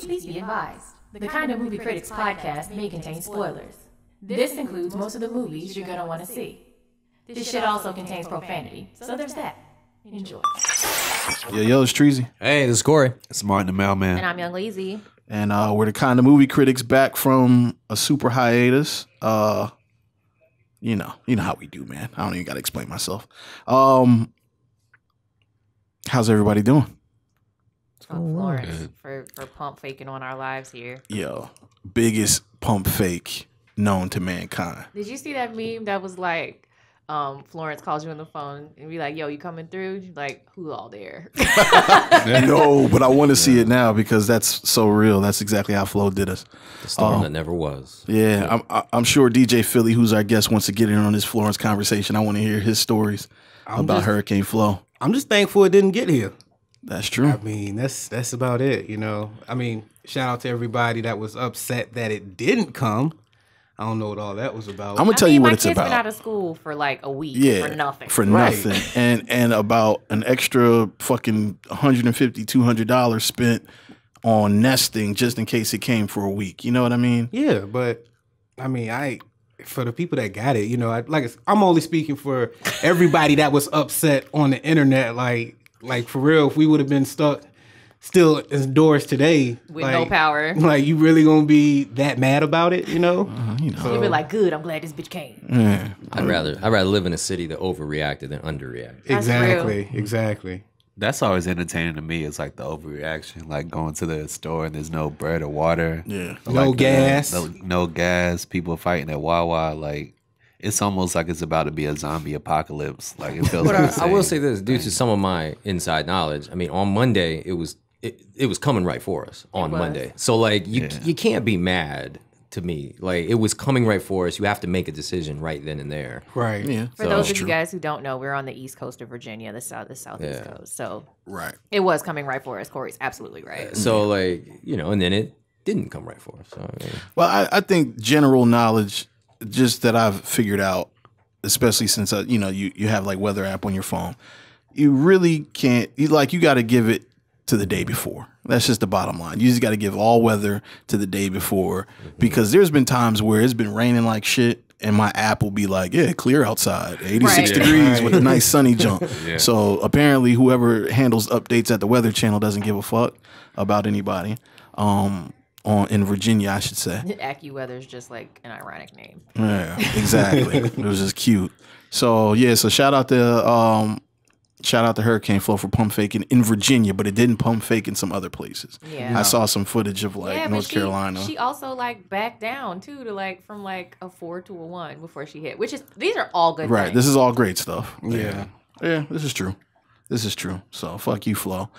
Please be advised, the Kind of Movie Critics podcast may contain spoilers. This includes most of the movies you're gonna want to see. This shit also contains profanity, so there's that. Enjoy. Yo, it's Treezy. Hey, this is Kory. It's Martin the Mailman. And I'm Young Leezy. And we're the Kind of Movie Critics back from a super hiatus. You know how we do, man. I don't even got to explain myself. How's everybody doing? Florence for pump faking on our lives here. Yo, biggest pump fake known to mankind. Did you see that meme that was like, Florence calls you on the phone and be like, yo, you coming through? She's like, who all there? No, but I want to see it now because that's so real. That's exactly how Flo did us. The storm that never was. Yeah, I'm sure DJ Phillie, who's our guest, wants to get in on this Florence conversation. I want to hear his stories about Hurricane Flo. I'm just thankful it didn't get here. That's true. I mean, that's about it, you know. I mean, shout out to everybody that was upset that it didn't come. I don't know what all that was about. I'm gonna tell you what it's my about. kids been out of school for like a week for nothing. For nothing. And about an extra fucking $150, $200 spent on nesting just in case it came for a week. You know what I mean? Yeah, but I mean, for the people that got it, you know, I'm only speaking for everybody that was upset on the internet. Like for real, if we would have been stuck still indoors today with no power, like you really gonna be that mad about it, you know? So you'd be like, good, I'm glad this bitch came. Yeah. I'd rather live in a city that overreacted than underreacted. Exactly. That's always entertaining to me. It's like the overreaction, like going to the store and there's no bread or water. Yeah. No gas. No gas. People fighting at Wawa. Like, it's almost like it's about to be a zombie apocalypse. Like, it feels But like I will say this, due to some of my inside knowledge, I mean, on Monday, it was coming right for us on Monday. So, like, you can't be mad to me. Like, it was coming right for us. You have to make a decision right then and there. Right. Yeah. For those of you guys who don't know, we're on the east coast of Virginia, the southeast coast. So it was coming right for us. Kory's absolutely right. So, like, you know, and then it didn't come right for us. So, I mean, Well, I think general knowledge, just that I've figured out, especially since you have like weather app on your phone, you really can't. You got to give it to the day before. That's just the bottom line. You just got to give all weather to the day before, because there's been times where it's been raining like shit, and my app will be like, yeah, clear outside, 86 degrees with a nice sunny jump. So apparently, whoever handles updates at the Weather Channel doesn't give a fuck about anybody. In Virginia, I should say. AccuWeather is just like an ironic name. Yeah, exactly. It was just cute. So yeah, so shout out to Hurricane Flo for pump faking in Virginia, but it didn't pump fake in some other places. Yeah, I saw some footage of North Carolina. She also backed down too to from a 4 to a 1 before she hit. These are all good. Right, things. this is all great stuff. Yeah, this is true. So fuck you, Flo.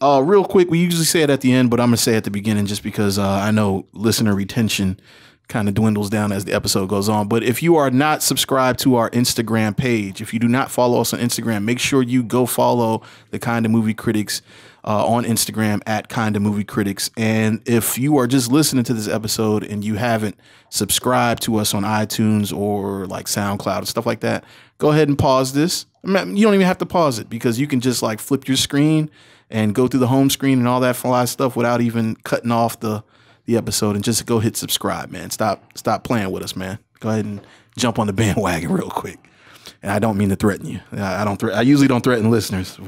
Real quick, we usually say it at the end, but I'm going to say it at the beginning just because I know listener retention kind of dwindles down as the episode goes on. But if you are not subscribed to our Instagram page, if you do not follow us on Instagram, make sure you go follow the Kind of Movie Critics on Instagram at Kind of Movie Critics. And if you are just listening to this episode and you haven't subscribed to us on iTunes or like SoundCloud and stuff like that, go ahead and pause this. You don't even have to pause it, because you can just flip your screen and go through the home screen and all that fly stuff without even cutting off the episode, and just go hit subscribe, man. Stop playing with us, man. Go ahead and jump on the bandwagon real quick. And I don't mean to threaten you. I usually don't threaten listeners,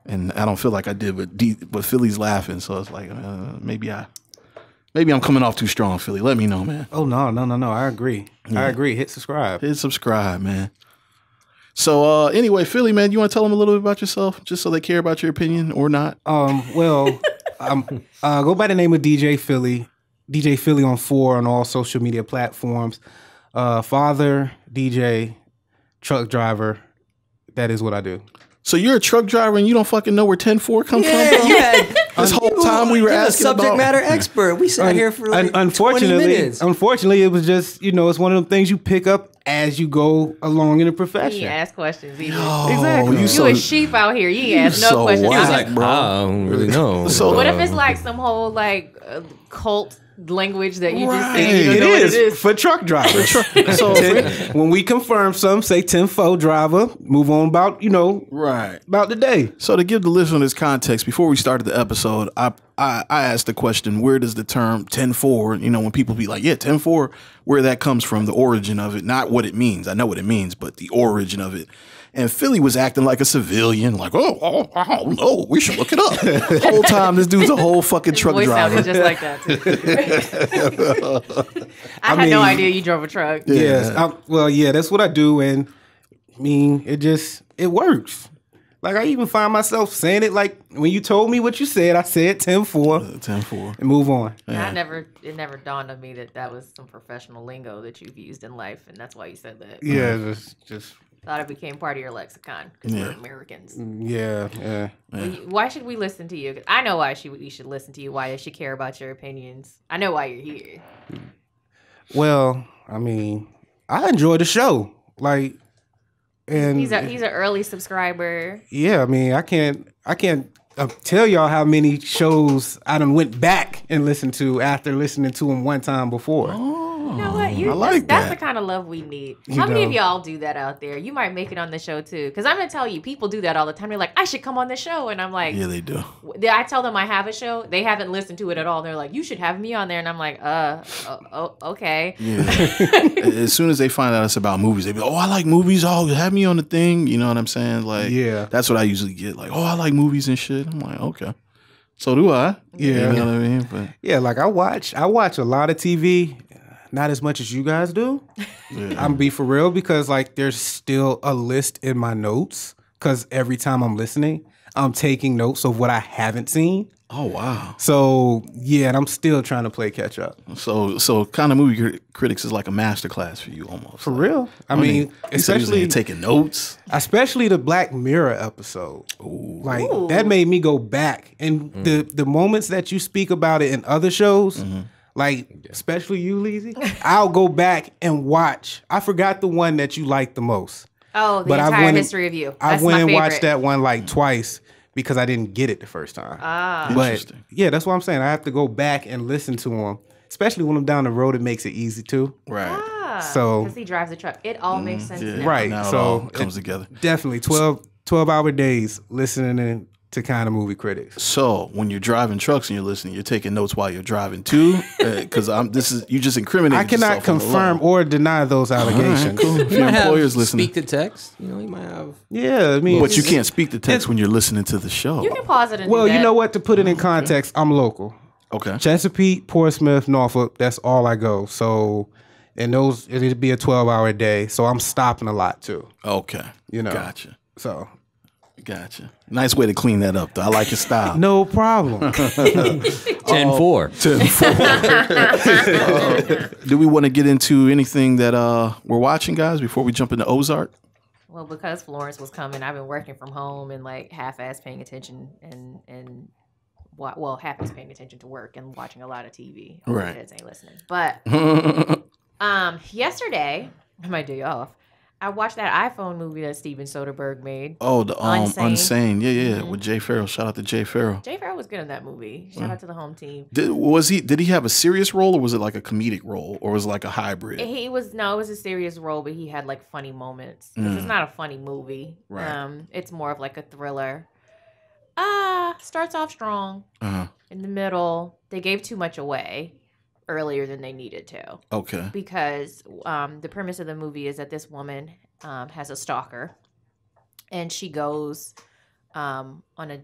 and I don't feel like I did, but Phillie's laughing, so it's like maybe I'm coming off too strong, Phillie. Let me know, man. Oh no. I agree. Yeah. I agree. Hit subscribe. Hit subscribe, man. So anyway, Phillie, man, you want to tell them a little bit about yourself, just so they care about your opinion or not? Well, go by the name of DJ Phillie. DJ Phillie on all social media platforms. Father, DJ, truck driver. That is what I do. So you're a truck driver and you don't fucking know where 10-4 comes from, bro? Yeah. This whole time we were asking subject about matter expert. We sat here for like 20 minutes. Unfortunately, it was just, it's one of them things you pick up as you go along in the profession. You ask questions. Exactly. You a sheep out here. You ask no questions. He was like, bro, I don't really know. So what if it's like some whole cult language that you just say you don't It know what it is is? for truck drivers. So when we confirm some, say 10-4 driver, move on about, right about the day. So to give the listeners context, before we started the episode, I I asked the question, where does the term 10-4, you know, when people be like, yeah, 10-4, where that comes from, the origin of it, not what it means. I know what it means, but the origin of it. And Philly was acting like a civilian, like, oh no, we should look it up. The whole time, this dude's a whole fucking His truck voice driver. sounded just like that too. I had no idea you drove a truck. Yes. Well, yeah, that's what I do. And I mean, it works. Like, I even find myself saying it like when you told me what you said, I said 10-4. 10-4. And move on. Yeah. It never dawned on me that was some professional lingo that you've used in life, and that's why you said that. Yeah, just Thought it became part of your lexicon because we're Americans. yeah. Why should we listen to you? 'Cause I know why we should listen to you. Why they should care about your opinions. I know why you're here. Well, I mean, I enjoy the show. Like, and He's an early subscriber. yeah, I mean, I can't tell y'all how many shows I done went back and listened to after listening to them one time before. You know what? I like that's that. the kind of love we need. How many of y'all do that out there? You might make it on the show too. Because I'm gonna tell you, people do that all the time. They're like, I should come on the show, and I'm like, Yeah, they do. I tell them I have a show. They haven't listened to it at all. They're like, you should have me on there, and I'm like, okay. Yeah. As soon as they find out it's about movies, they be like, oh, I like movies. Oh, have me on the thing. You know what I'm saying? Like, Yeah. that's what I usually get. Like, oh, I like movies and shit. I'm like, okay. So do I. Yeah. You know what I mean? But Yeah, like I watch a lot of TV, not as much as you guys do. I'm gonna be for real because like there's still a list in my notes because every time I'm listening, I'm taking notes of what I haven't seen. oh wow. So yeah, and I'm still trying to play catch up. So kind of movie critics is like a master class for you almost. For real. I mean, you said you was in here taking notes. especially the Black Mirror episode. Like that made me go back. And the moments that you speak about it in other shows, like especially you, Leezy, I'll go back and watch. I forgot the one that you liked the most. Oh, the But I entire went- history of you. I That's went my and favorite. watched that one like twice because I didn't get it the first time. But Interesting. yeah, that's what I'm saying. I have to go back and listen to them, especially when I'm down the road. It makes it easy too. Right. So because he drives a truck, it all makes sense. Yeah. Now. right, Now it so all comes together. definitely 12-hour days listening to kind of movie critics. So when you're driving trucks and you're listening, you're taking notes while you're driving too, because you just incriminated. I cannot yourself on the confirm law. or deny those allegations. Cool. If your might have employer's listening, speak to text. You know, you might have. Yeah, I mean, but you can't speak the text when you're listening to the show. You can pause it and Well, do that. you know what? To put it in context, I'm local. Okay. Chesapeake, Portsmouth, Norfolk. That's all I go. So, and those it'd be a 12-hour day. So I'm stopping a lot too. Okay. You know. Gotcha. So Gotcha. Nice way to clean that up, though. I like your style. no problem. 10-4. Do we want to get into anything that we're watching, guys, before we jump into Ozark? Well, because Florence was coming, I've been working from home and like half-ass paying attention and half-ass paying attention to work and watching a lot of TV. Right. Kids ain't listening. But yesterday, my day off, I watched that iPhone movie that Steven Soderbergh made. Oh, the Unsane. Yeah, Mm-hmm. with Jay Farrell. Shout out to Jay Farrell. Jay Farrell was good in that movie. Shout out to the home team. Did he have a serious role, or was it like a comedic role, or was it like a hybrid? It was a serious role, but he had like funny moments. 'Cause it's not a funny movie. Right. It's more of like a thriller. Starts off strong. Uh-huh. In the middle, they gave too much away earlier than they needed to. Okay. Because the premise of the movie is that this woman has a stalker, and she goes on a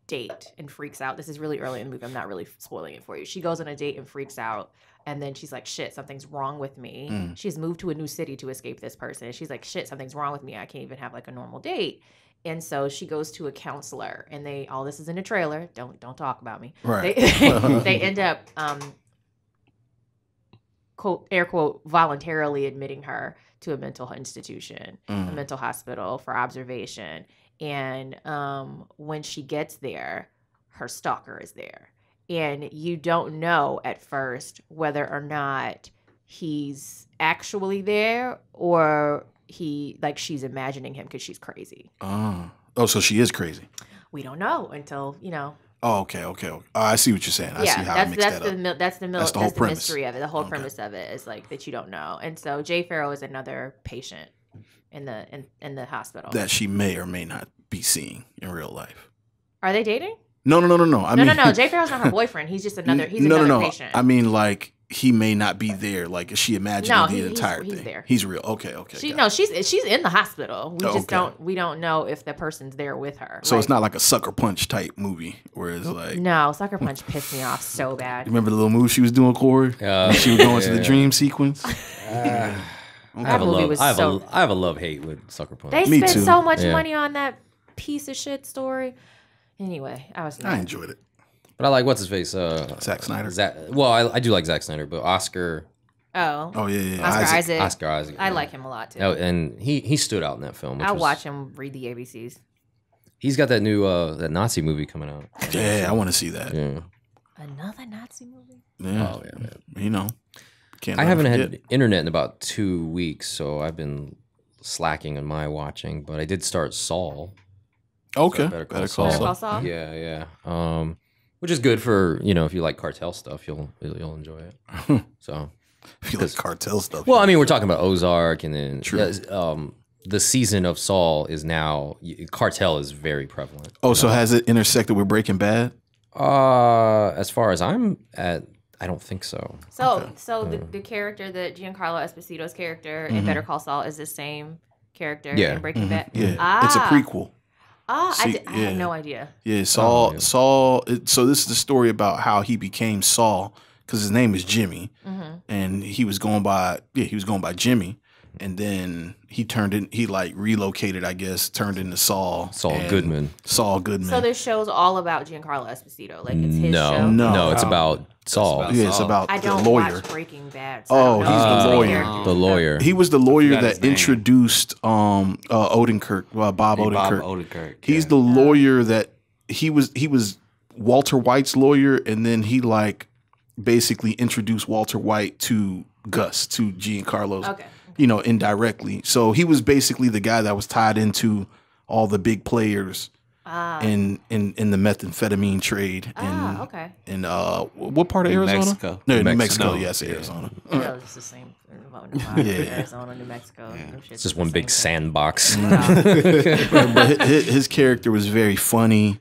date and freaks out. This is really early in the movie. I'm not really spoiling it for you. She goes on a date and freaks out, and then she's like, shit, something's wrong with me. She's moved to a new city to escape this person. She's like, shit, something's wrong with me. I can't even have like a normal date. And so she goes to a counselor, and all this is in a trailer. Don't talk about me. Right. They end up quote, air quote, voluntarily admitting her to a mental institution, a mental hospital for observation. And when she gets there, her stalker is there. And you don't know at first whether or not he's actually there or she's imagining him because she's crazy. Oh, so she is crazy. We don't know until, Oh, okay. I see what you're saying. I see how I mixed that up. That's the whole premise. mystery of it. The whole premise of it is like that you don't know. And so Jay Farrell is another patient in the hospital. That she may or may not be seeing in real life. Are they dating? No. I mean, No. Jay Farrell's not her boyfriend. He's just another. He's another patient. I mean, like he may not be there. Like, is she imagining the entire he's thing? there. He's real. Okay. She's in the hospital. We just okay. we don't know if the person's there with her. So it's not like a Sucker Punch type movie where it's like. No, Sucker Punch pissed me off so bad. Remember the little move she was doing, Kory? When she was going to the dream sequence. I have a love hate with Sucker Punch. They Me spent too. so much money on that piece of shit story. Anyway, I enjoyed it. But I like what's his face. Zack Snyder. I do like Zack Snyder, but Oscar. Oh yeah. Oscar Isaac. I like him a lot too. Oh, and he stood out in that film. I'll watch him read the ABCs. He's got that new that Nazi movie coming out. Yeah, I want to see that. Yeah. Another Nazi movie? Yeah. Oh yeah, man. You know, I haven't had internet in about 2 weeks, so I've been slacking on my watching. But I did start Saul. Okay. Better Call Saul. Yeah. Which is good for, if you like cartel stuff, you'll enjoy it. So if you like cartel stuff. Well, I mean, we're talking about Ozark, and then the season of Saul is now cartel is very prevalent. Oh, so has it intersected with Breaking Bad? As far as I'm at, I don't think so. So the character that Giancarlo Esposito's character in Better Call Saul is the same character in Breaking Bad. Yeah, it's a prequel. I had no idea. Yeah, Saul. So this is the story about how he became Saul because his name is Jimmy, and he was going by Jimmy, and then he relocated, I guess, turned into Saul. Saul Goodman. So this show's all about Giancarlo Esposito, like it's his show. No, it's about Saul. It's about I don't the lawyer. watch Breaking Bad. So he's the lawyer. The lawyer. He was the lawyer that introduced Odenkirk, Bob Odenkirk. He's the lawyer that he was Walter White's lawyer, and then he basically introduced Walter White to Gus, to Giancarlo's. Okay. Indirectly. So he was basically the guy that was tied into all the big players in the methamphetamine trade. In what part of Arizona? Mexico. No, New Mexico. Yes, Arizona. It's the same. Arizona, New Mexico. It's just one big sandbox. But his character was very funny.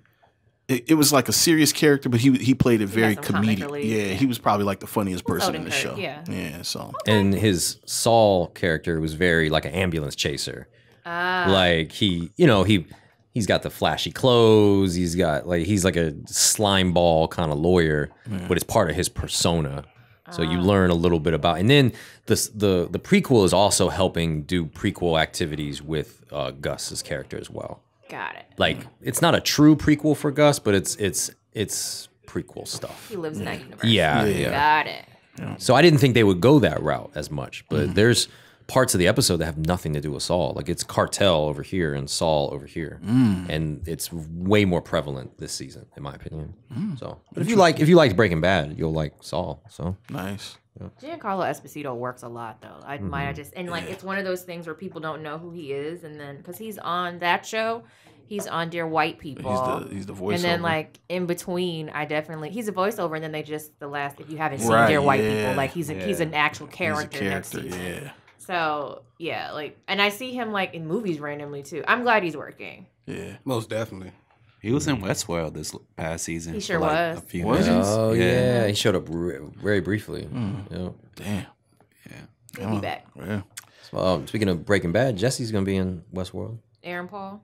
It was like a serious character, but he played it very comedic. Yeah, he was probably like the funniest person in the show. Yeah. So and his Saul character was very like an ambulance chaser. Like he's got the flashy clothes. He's like a slime ball kind of lawyer, but it's part of his persona. So you learn a little bit about, and then the prequel is also helping do prequel activities with Gus's character as well. Got it. Like it's not a true prequel for Gus, but it's prequel stuff. He lives in that universe. Yeah. Got it. Yeah. So I didn't think they would go that route as much, but there's parts of the episode that have nothing to do with Saul. Like it's cartel over here and Saul over here, and it's way more prevalent this season, in my opinion. So, but if you liked Breaking Bad, you'll like Saul. So nice. Giancarlo Esposito works a lot, though. It's one of those things where people don't know who he is, and then because he's on that show, he's on Dear White People. He's the voiceover. And then in between, he's a voiceover, and then if you haven't seen Dear White People, he's an actual character next season. Yeah. So and I see him in movies randomly too. I'm glad he's working. Yeah, most definitely. He was in Westworld this past season. He sure was. A few Was he? minutes. Oh yeah, he showed up very briefly. Yeah. Damn. Yeah. He'll be back. Yeah. Speaking of Breaking Bad, Jesse's gonna be in Westworld. Aaron Paul.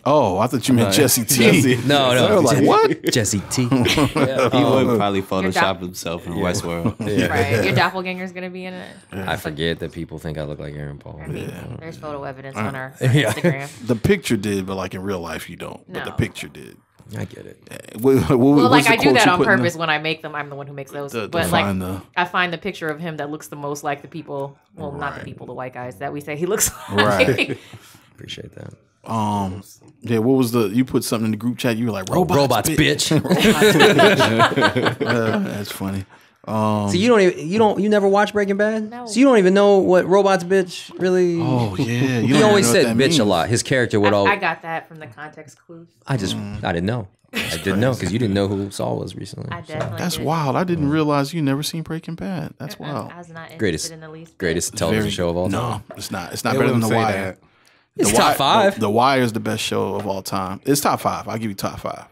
Oh, I thought you meant Jesse T. No. I was like, what? Jesse T. He would probably Photoshop himself in Westworld. Right. Your doppelganger's going to be in it. I forget that people think I look like Aaron Paul. There's photo evidence on our Instagram. The picture did, but in real life you don't. No. But the picture did. I get it. I do that on purpose when I make them. I'm the one who makes those. I find the picture of him that looks the most like the people. Well, not the people, the white guys that we say he looks like. Right. Appreciate that. What was you put something in the group chat? You were like, robots bitch. That's funny. So you never watch Breaking Bad? No. So you don't even know what robots bitch really. Oh yeah, he always said bitch a lot. His character would always. I got that from the context clues. I didn't know. I didn't know because you didn't know who Saul was recently. I definitely. That's did. wild. I didn't realize you never seen Breaking Bad. That's wild. I was not interested in the least. Greatest television show of all time. No, it's not. It's not better than The Wire. It's top 5. The Wire is the best show of all time. It's top 5. I'll give you top 5.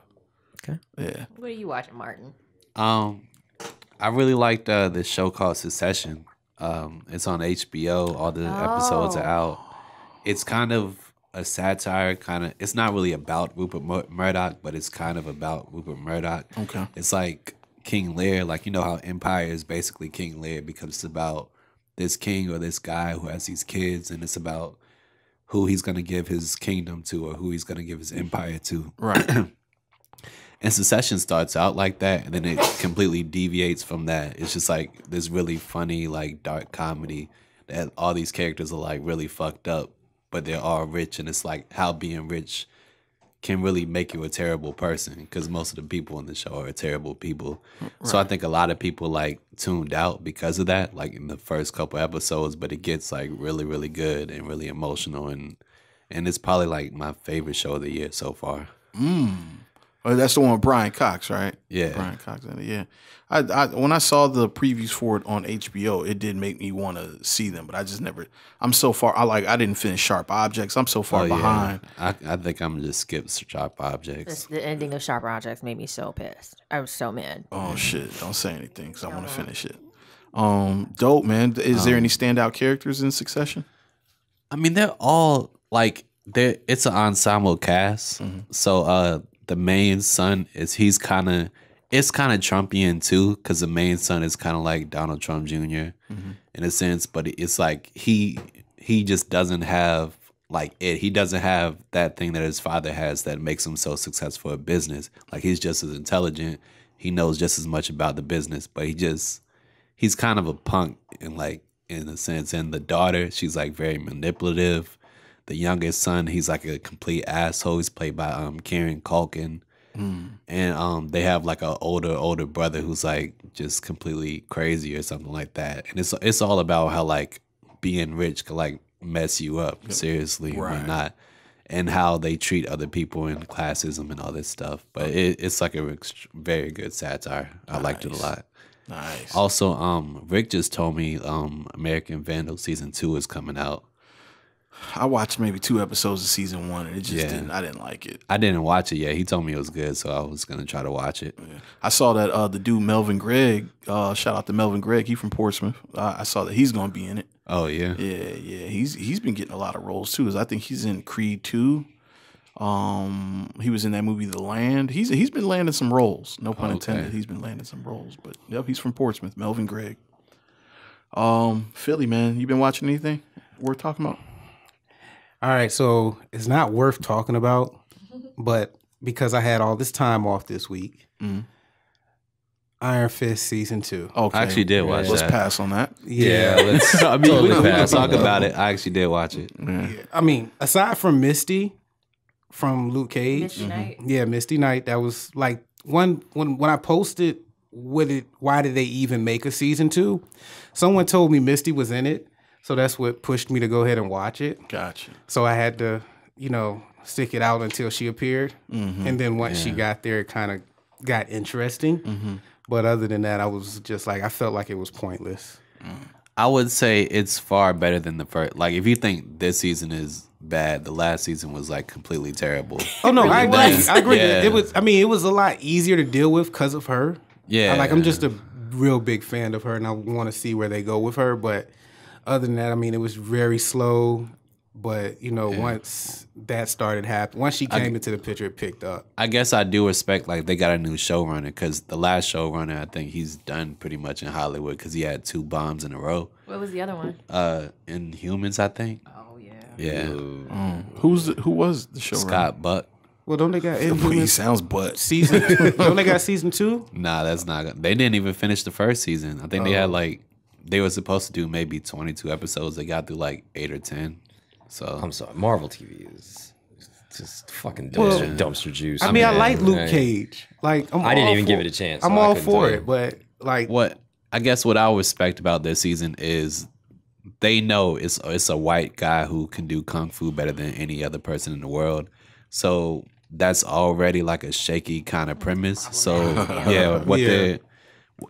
Okay. Yeah. What are you watching, Martin? I really liked this show called Succession. It's on HBO. All the episodes are out. It's kind of a satire. It's not really about Rupert Murdoch, but it's kind of about Rupert Murdoch. Okay. It's like King Lear. Like, you know how Empire is basically King Lear, because it's about this king or this guy who has these kids, and it's about who he's going to give his kingdom to or who he's going to give his empire to. Right. And Succession starts out like that, and then it completely deviates from that. It's just like this really funny, like dark comedy that all these characters are like really fucked up, but they're all rich, and it's like how being rich can really make you a terrible person, because most of the people in the show are terrible people. Right. So I think a lot of people like tuned out because of that, like in the first couple episodes, but it gets like really, really good and really emotional, and it's probably like my favorite show of the year so far. Oh, that's the one with Brian Cox, right? Yeah. Brian Cox in it, yeah. I when I saw the previews for it on HBO, it did make me want to see them, but I just never. I'm so far. I didn't finish Sharp Objects. I'm so far behind. I think I'm gonna just skip Sharp Objects. The ending of Sharp Objects made me so pissed. I was so mad. Oh shit! Don't say anything because I want to finish it. Dope, man. Is there any standout characters in Succession? I mean, they're all like it's an ensemble cast. So the main son it's kind of Trumpian too, because the main son is kind of like Donald Trump Jr. In a sense, but it's like he just doesn't have he doesn't have that thing that his father has that makes him so successful at business. Like, he's just as intelligent, he knows just as much about the business, but he's kind of a punk in a sense. And the daughter, she's like very manipulative. The youngest son, he's like a complete asshole. He's played by Kieran Culkin. And they have like an older brother who's like just completely crazy or something like that. And it's all about how like being rich could like mess you up, seriously, or not, and how they treat other people in classism and all this stuff. But it's like a very good satire. I liked it a lot. Nice. Also, Rick just told me American Vandal season 2 is coming out. I watched maybe 2 episodes of season 1, and it just I didn't like it. I didn't watch it yet. He told me it was good, so I was gonna try to watch it. Yeah. I saw that the dude Melvin Gregg, shout out to Melvin Gregg, he from Portsmouth. I saw that he's gonna be in it. Oh yeah, yeah. He's been getting a lot of roles too. I think he's in Creed 2. He was in that movie The Land. He's been landing some roles. No pun intended. He's been landing some roles. But yep, he's from Portsmouth. Melvin Gregg. Philly, man, you been watching anything worth talking about? All right, so it's not worth talking about, but because I had all this time off this week, Iron Fist season 2. Okay, I actually did watch Let's that. pass on that. Yeah, let's. I mean, we can talk about it. I actually did watch it. Yeah. I mean, aside from Misty from Luke Cage, Misty Knight. Yeah, Misty Knight. That was like when I posted why did they even make a season 2? Someone told me Misty was in it. So that's what pushed me to go ahead and watch it. Gotcha. So I had to, stick it out until she appeared. And then once she got there, it kind of got interesting. But other than that, I was just like, I felt like it was pointless. I would say it's far better than the first. Like, if you think this season is bad, the last season was like completely terrible. Oh no, I agree. I agree. Yeah. It was. I mean, it was a lot easier to deal with because of her. Yeah. I'm just a real big fan of her, and I want to see where they go with her. But other than that, I mean, it was very slow. But, once that started happening, once she came into the picture, it picked up. I guess I do respect, like, they got a new showrunner, because the last showrunner, I think he's done pretty much in Hollywood, because he had 2 bombs in a row. What was the other one? Inhumans, I think. Oh, yeah. Yeah. Who was the showrunner? Scott Buck. Well, don't they got He sounds butt. season? Don't they got season 2? Nah, that's not good. They didn't even finish the first season. I think they had, they were supposed to do maybe 22 episodes. They got through, 8 or 10. So I'm sorry, Marvel TV is just fucking dumpster juice. I mean, I like Luke Cage. I didn't even give it a chance. I'm so all I couldn't for tell you. it, but what I respect about this season is they know it's a white guy who can do kung fu better than any other person in the world. So that's already like a shaky kind of premise. So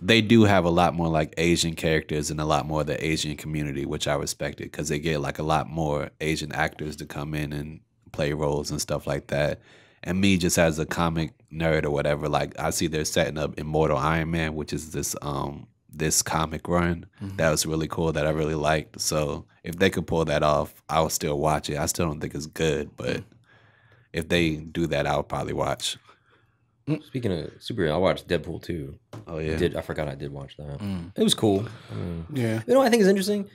they do have a lot more like Asian characters and a lot more of the Asian community, which I respected, because they get like a lot more Asian actors to come in and play roles and stuff like that. And me, just as a comic nerd or whatever, like I see they're setting up Immortal Iron Man, which is this comic run that was really cool that I really liked. So if they could pull that off, I would still watch it. I still don't think it's good, but if they do that, I would probably watch. Speaking of superhero, I watched Deadpool 2. Oh yeah, I forgot I did watch that. It was cool. I mean, Yeah. you know what I think is interesting?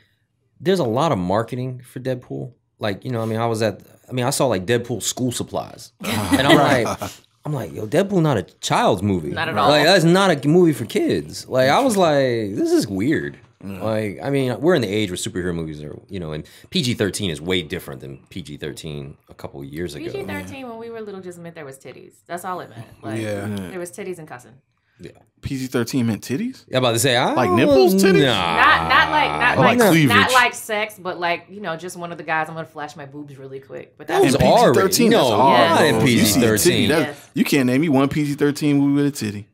There's a lot of marketing for Deadpool. Like, you know, I mean, I saw like Deadpool school supplies, and I'm like, yo, Deadpool not a child's movie. Not at all. Like, that's not a movie for kids. Like, I was like, this is weird. Like, I mean, we're in the age where superhero movies are, you know, and PG-13 is way different than PG-13 a couple of years ago. PG-13 when we were little just meant there was titties. That's all it meant. Like, Yeah. there was titties and cussing. Yeah. PG-13 meant titties? I'm about to say, Like nipples, titties? Nah. Not like sex, but like, you know, just one of the guys. I'm gonna flash my boobs really quick. But That was that's R-rated. PG-13, No, that's not R. in bro. You see a PG-13. titty, Yes. you can't name me one PG-13 movie with a titty.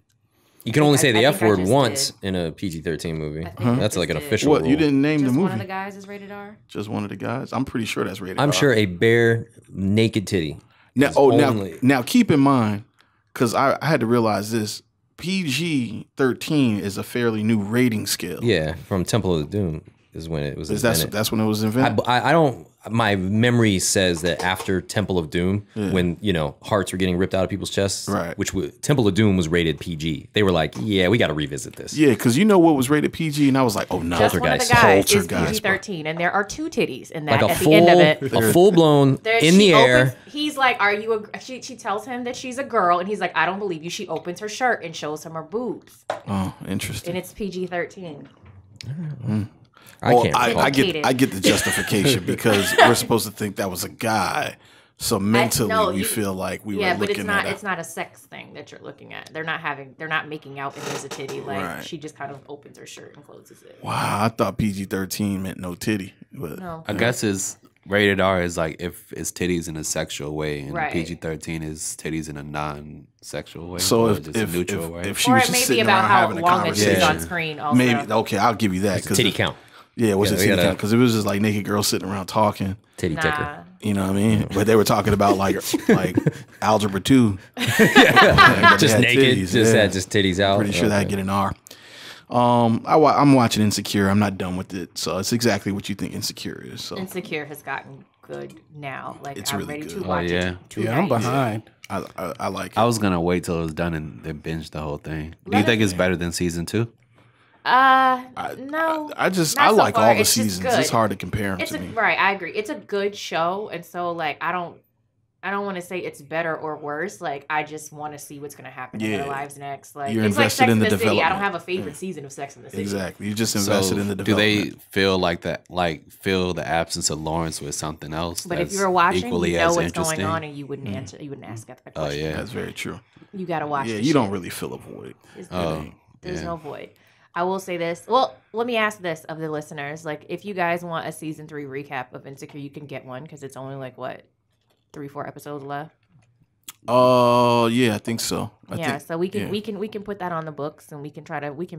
You can only say the I F think I word just once did. in a PG-13 movie. I think I That's just like an did. official What? rule. You didn't name just the one movie? of the guys is rated R. Just one of the guys? I'm pretty sure that's rated I'm R. sure a bare naked titty. Now, is oh, only- now keep in mind, because I had to realize this. PG-13 is a fairly new rating scale. Yeah, from Temple of Doom is when it was invented. That's when it was invented. I don't. My memory says that after Temple of Doom, when you know hearts were getting ripped out of people's chests, Right. Temple of Doom was rated PG. They were like, yeah, we got to revisit this. Yeah, because you know what was rated PG, and I was like, oh no, Just one of the Poltergeist. guys is Poltergeist, bro. PG-13, and there are two titties in that Like at the end of it. a full blown There- in she the air. opens- he's like, "Are you?" She tells him that she's a girl, and he's like, "I don't believe you." She opens her shirt and shows him her boobs, Oh, interesting. and it's PG-13. I can't recall. I get the justification because we're supposed to think that was a guy. So mentally, no, we you- feel like we Yeah, were but looking it's at not a sex thing that you're looking at. They're not making out and there's a titty. Like Right. she just kind of opens her shirt and closes it. Wow, I thought PG-13 meant no titty. But No, I guess it's rated R is like if it's titties in a sexual way, and Right. PG-13 is titties in a non-sexual way. So or if just a neutral way. if she or was it just may be sitting about around how having a long that she's conversation, on screen. Also, maybe okay, I'll give you that because Titty count. Yeah, what's the Yeah, we titty gotta- count? Because it was just like naked girls sitting around talking. Titty nah. ticker. You know what I mean? But they were talking about like algebra 2. Just naked. titties, Just titties out. Pretty sure that'd get an R. I'm watching Insecure. I'm not done with it, so it's exactly what you think Insecure is. So Insecure has gotten good now. Like It's I'm really ready good. to Oh, watch yeah. it. Yeah, I'm tonight. behind. I like it. I was gonna wait till it was done and then binge the whole thing. Do you think it's better than season 2? No. I just not I so like far. all the It's just seasons. good. It's hard to compare them It's to me. right. I agree. It's a good show, and so like I don't want to say it's better or worse. Like I just want to see what's going to happen in Yeah. their lives next. Like You're it's like invested Sex in in the the City. I don't development. have a favorite season of Sex in the City. Exactly. You just invested in the do development. they feel like that? Like fill the absence of Lawrence with something else? But if that's you were watching, equally you know as what's interesting? going on, and you wouldn't answer. You wouldn't ask that Oh question. yeah, That's very true. You got to watch. Yeah, the you don't shit. really fill a void. There's yeah. no void. I will say this. Well, let me ask this of the listeners. Like, if you guys want a season 3 recap of Insecure, you can get one because it's only like what 3-4 episodes left. Oh, yeah, I think so. I Yeah, think, so we can yeah. we can put that on the books, and we can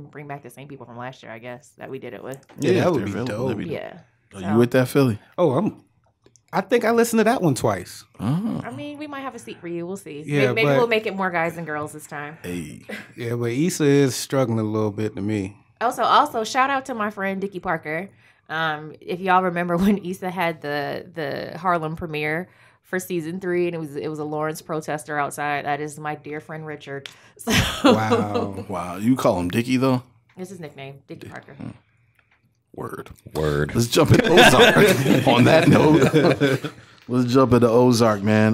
bring back the same people from last year, I guess, that we did it with. Yeah, that if would they're be available, that'd dope. be Yeah. Are you with that, Philly? Oh, I think I listened to that one twice. Oh, I mean, we might have a seat for you. We'll see. Yeah, Maybe but- we'll make it more guys than girls this time. hey. Yeah, but Issa is struggling a little bit to me. Also, shout out to my friend Dickie Parker. If y'all remember when Issa had the Harlem premiere for season 3, and it was a Lawrence protester outside. That is my dear friend Richard. So, Wow. Wow, you call him Dickie though? It's his nickname, Dickie Parker. Word. Word. Let's jump into Ozark. On that note, let's jump into Ozark, man.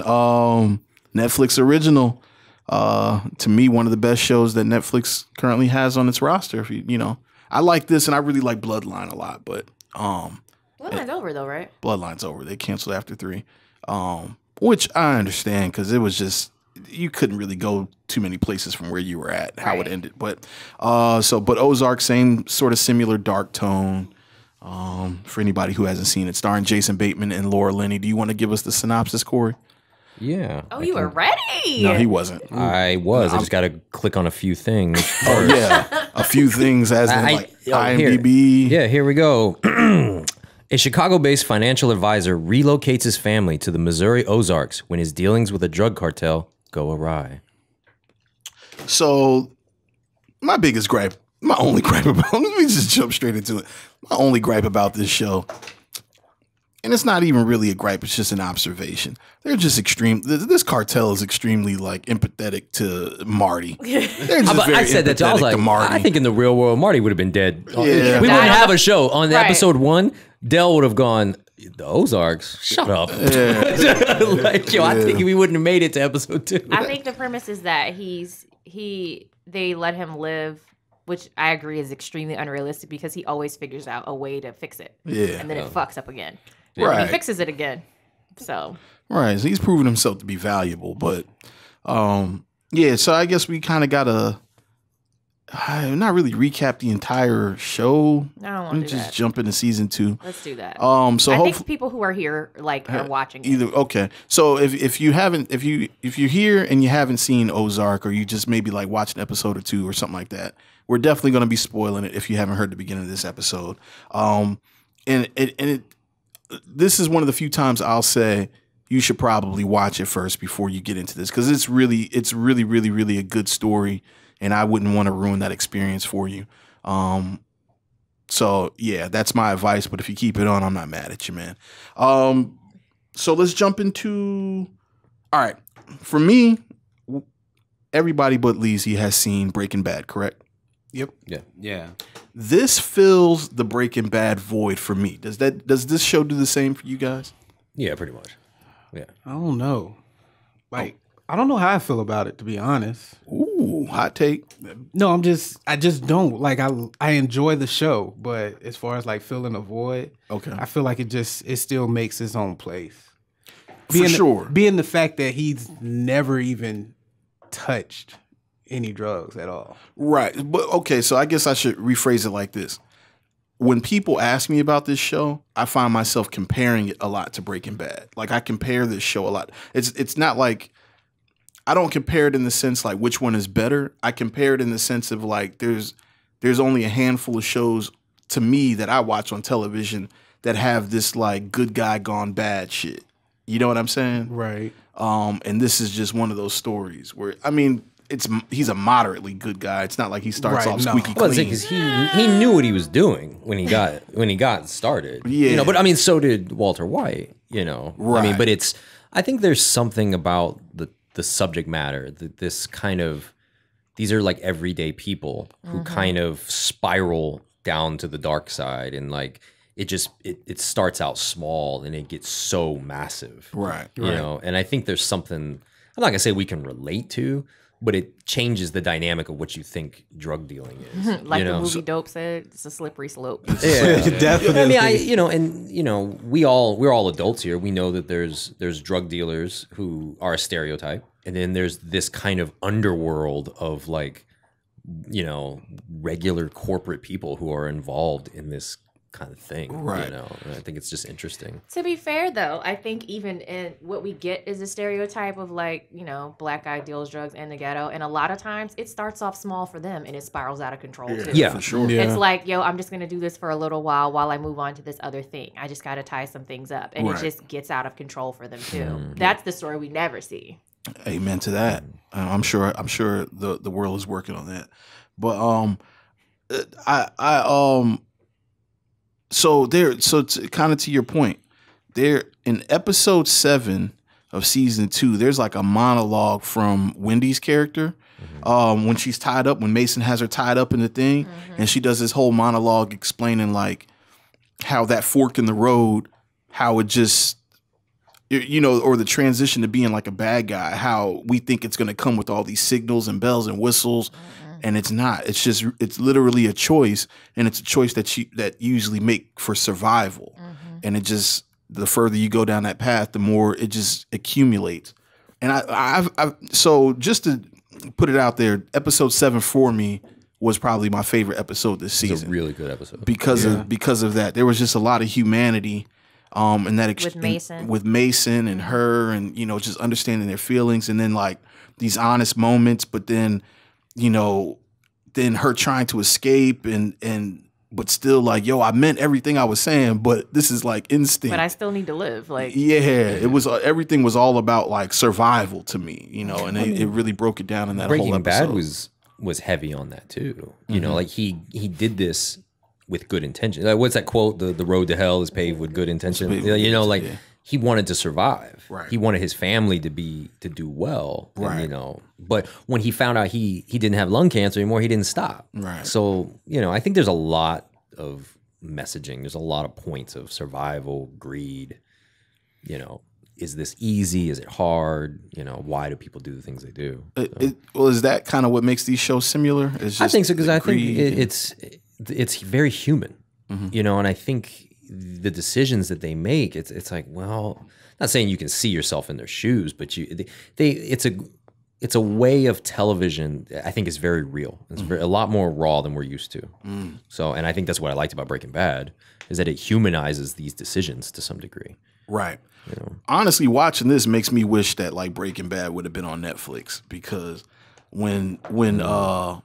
Netflix original. To me, one of the best shows that Netflix currently has on its roster. If you know, I like this, and I really like Bloodline a lot. But Bloodline's over though, right? Bloodline's over. They canceled after 3, which I understand because it was just you couldn't really go too many places from where you were at, how it Right. ended. But but Ozark, same sort of similar dark tone. For anybody who hasn't seen it, starring Jason Bateman and Laura Linney. Do you want to give us the synopsis, Corey? Yeah. Oh, you were ready. No, he wasn't. I was. I just got to click on a few things. Oh yeah, a few things as in like here. IMDb. Yeah, here we go. A Chicago-based financial advisor relocates his family to the Missouri Ozarks when his dealings with a drug cartel go awry? So my biggest gripe, my only gripe about, let me just jump straight into it. My only gripe about this show, and it's not even really a gripe, it's just an observation. They're just extreme. This cartel is extremely like empathetic to Marty. They're just very I said that too. I was like, I think in the real world, Marty would have been dead. Yeah. We wouldn't have a show. On Right. episode 1, Dell would have gone, the Ozarks, shut up. Like, yo, I think we wouldn't have made it to episode 2. I think the premise is that they let him live, which I agree is extremely unrealistic because he always figures out a way to fix it. Yeah. And then it fucks up again. Right. And he fixes it again. So Right. So he's proven himself to be valuable. But yeah, so I guess we kind of gotta not really recap the entire show. I don't want Let me to do just that. jump into season 2. Let's do that. So I hopefully think people who are here are watching it. either okay. So if you're here and you haven't seen Ozark, or you just maybe like watch an episode or 2 or something like that, we're definitely going to be spoiling it if you haven't heard the beginning of this episode. This is one of the few times I'll say you should probably watch it first before you get into this, because it's really a good story, and I wouldn't want to ruin that experience for you. So yeah, that's my advice. But if you keep it on, I'm not mad at you, man. So let's jump into. All right, for me, everybody but Leezy has seen Breaking Bad, correct? Yep. Yeah. This fills the Breaking Bad void for me. Does this show do the same for you guys? Yeah, pretty much. Yeah. I don't know. Like, I don't know how I feel about it, to be honest. Ooh, hot take. No, I just don't. Like, I enjoy the show, but as far as like filling a void, Okay. I feel like it still makes its own place. For sure. Being the fact that he's never even touched any drugs at all. Right. But okay, so I guess I should rephrase it like this. When people ask me about this show, I find myself comparing it a lot to Breaking Bad. Like, I compare this show a lot. It's not like, I don't compare it in the sense like which one is better. I compare it in the sense of like there's only a handful of shows to me that I watch on television that have this like good guy gone bad shit. You know what I'm saying? Right. And this is just one of those stories where, I mean, he's a moderately good guy. It's not like he starts Right, off no. squeaky Well, clean. because he knew what he was doing when he got started. Yeah. You know, but I mean, so did Walter White. You know, I mean, Right. but I think there's something about the subject matter, this kind of, these are like everyday people who kind of spiral down to the dark side, and like it starts out small and it gets so massive. Right. You know, and I think there's something, I'm not gonna say we can relate to, but it changes the dynamic of what you think drug dealing is. Like you the know? movie Dope said, it's a slippery slope. Yeah. Definitely. I mean, we're all adults here. We know that there's drug dealers who are a stereotype, and then there's this kind of underworld of like, you know, regular corporate people who are involved in this kind of thing. Right. You know, and I think it's just interesting. To be fair, though, I think even in what we get is a stereotype of like, you know, black guy deals drugs in the ghetto. And a lot of times it starts off small for them and it spirals out of control too. Yeah. For sure. Yeah. It's like, yo, I'm just going to do this for a little while I move on to this other thing. I just got to tie some things up. And Right. it just gets out of control for them too. That's the story we never see. Amen to that. I'm sure the world is working on that. But so kind of to your point, there in episode 7 of season 2, there's like a monologue from Wendy's character when she's tied up, when Mason has her tied up in the thing, and she does this whole monologue explaining like how that fork in the road, how it just, you know, or the transition to being like a bad guy, how we think it's going to come with all these signals and bells and whistles. And it's not. It's literally a choice, and it's a choice that you usually make for survival. And it just, the further you go down that path, the more it just accumulates. And so just to put it out there, episode 7 for me was probably my favorite episode this It's season a really good episode. because of that. There was just a lot of humanity, and that With Mason. and her, and you know, just understanding their feelings, and then like these honest moments, but then, you know, then her trying to escape and but still like, yo, I meant everything I was saying, but this is like instinct. But I still need to live. Like, yeah, it was everything was all about like survival to me, you know, and it really broke it down in that whole Breaking episode. Bad was heavy on that too. You know, like he did this with good intention. Like, what's that quote? The road to hell is paved with good intention. You know, like he wanted to survive. Right. He wanted his family to do well. Right. And, you know, but when he found out he didn't have lung cancer anymore, he didn't stop. Right. So, you know, I think there's a lot of messaging. There's a lot of points of survival, greed. You know, is this easy? Is it hard? You know, why do people do the things they do? Well, is that kind of what makes these shows similar? It's just I think so, because I think greed it's very human, you know, and I think the decisions that they make, it's like, well, not saying you can see yourself in their shoes, but it's a way of television. I think is very real. It's a lot more raw than we're used to. So, and I think that's what I liked about Breaking Bad is that it humanizes these decisions to some degree. Right. You know? Honestly, watching this makes me wish that like Breaking Bad would have been on Netflix, because when Darlene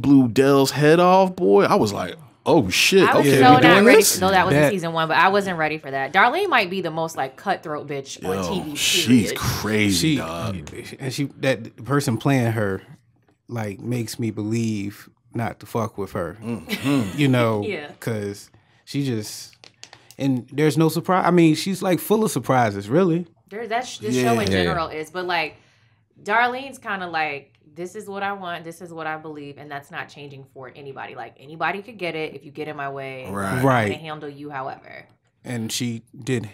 blew Dell's head off, boy, I was like, oh shit. I was Okay, so we're not doing ready. this? No, that was in season 1, but I wasn't ready for that. Darlene might be the most like cutthroat bitch on TV. She's Period. crazy, dog. And that person playing her like makes me believe not to fuck with her. You know, Yeah. because she just, and there's no surprise. I mean, she's like full of surprises, really. This show in general is, but like Darlene's kind of like, this is what I want, this is what I believe, and that's not changing for anybody. Like, anybody could get it if you get in my way. Right. I'm Right. gonna handle you however. And she did,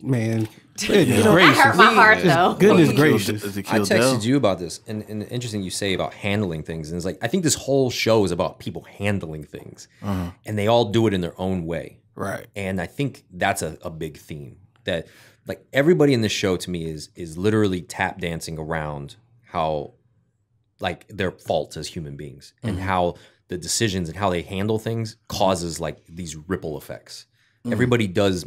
man. You Goodness know, that gracious. hurt my heart though. Goodness Does gracious. it I kill Dell? texted you about this, and interesting you say about handling things. And it's like, I think this whole show is about people handling things, and they all do it in their own way. Right. And I think that's a big theme, that like everybody in this show to me is literally tap dancing around how like their faults as human beings, and how the decisions and how they handle things causes like these ripple effects. Everybody does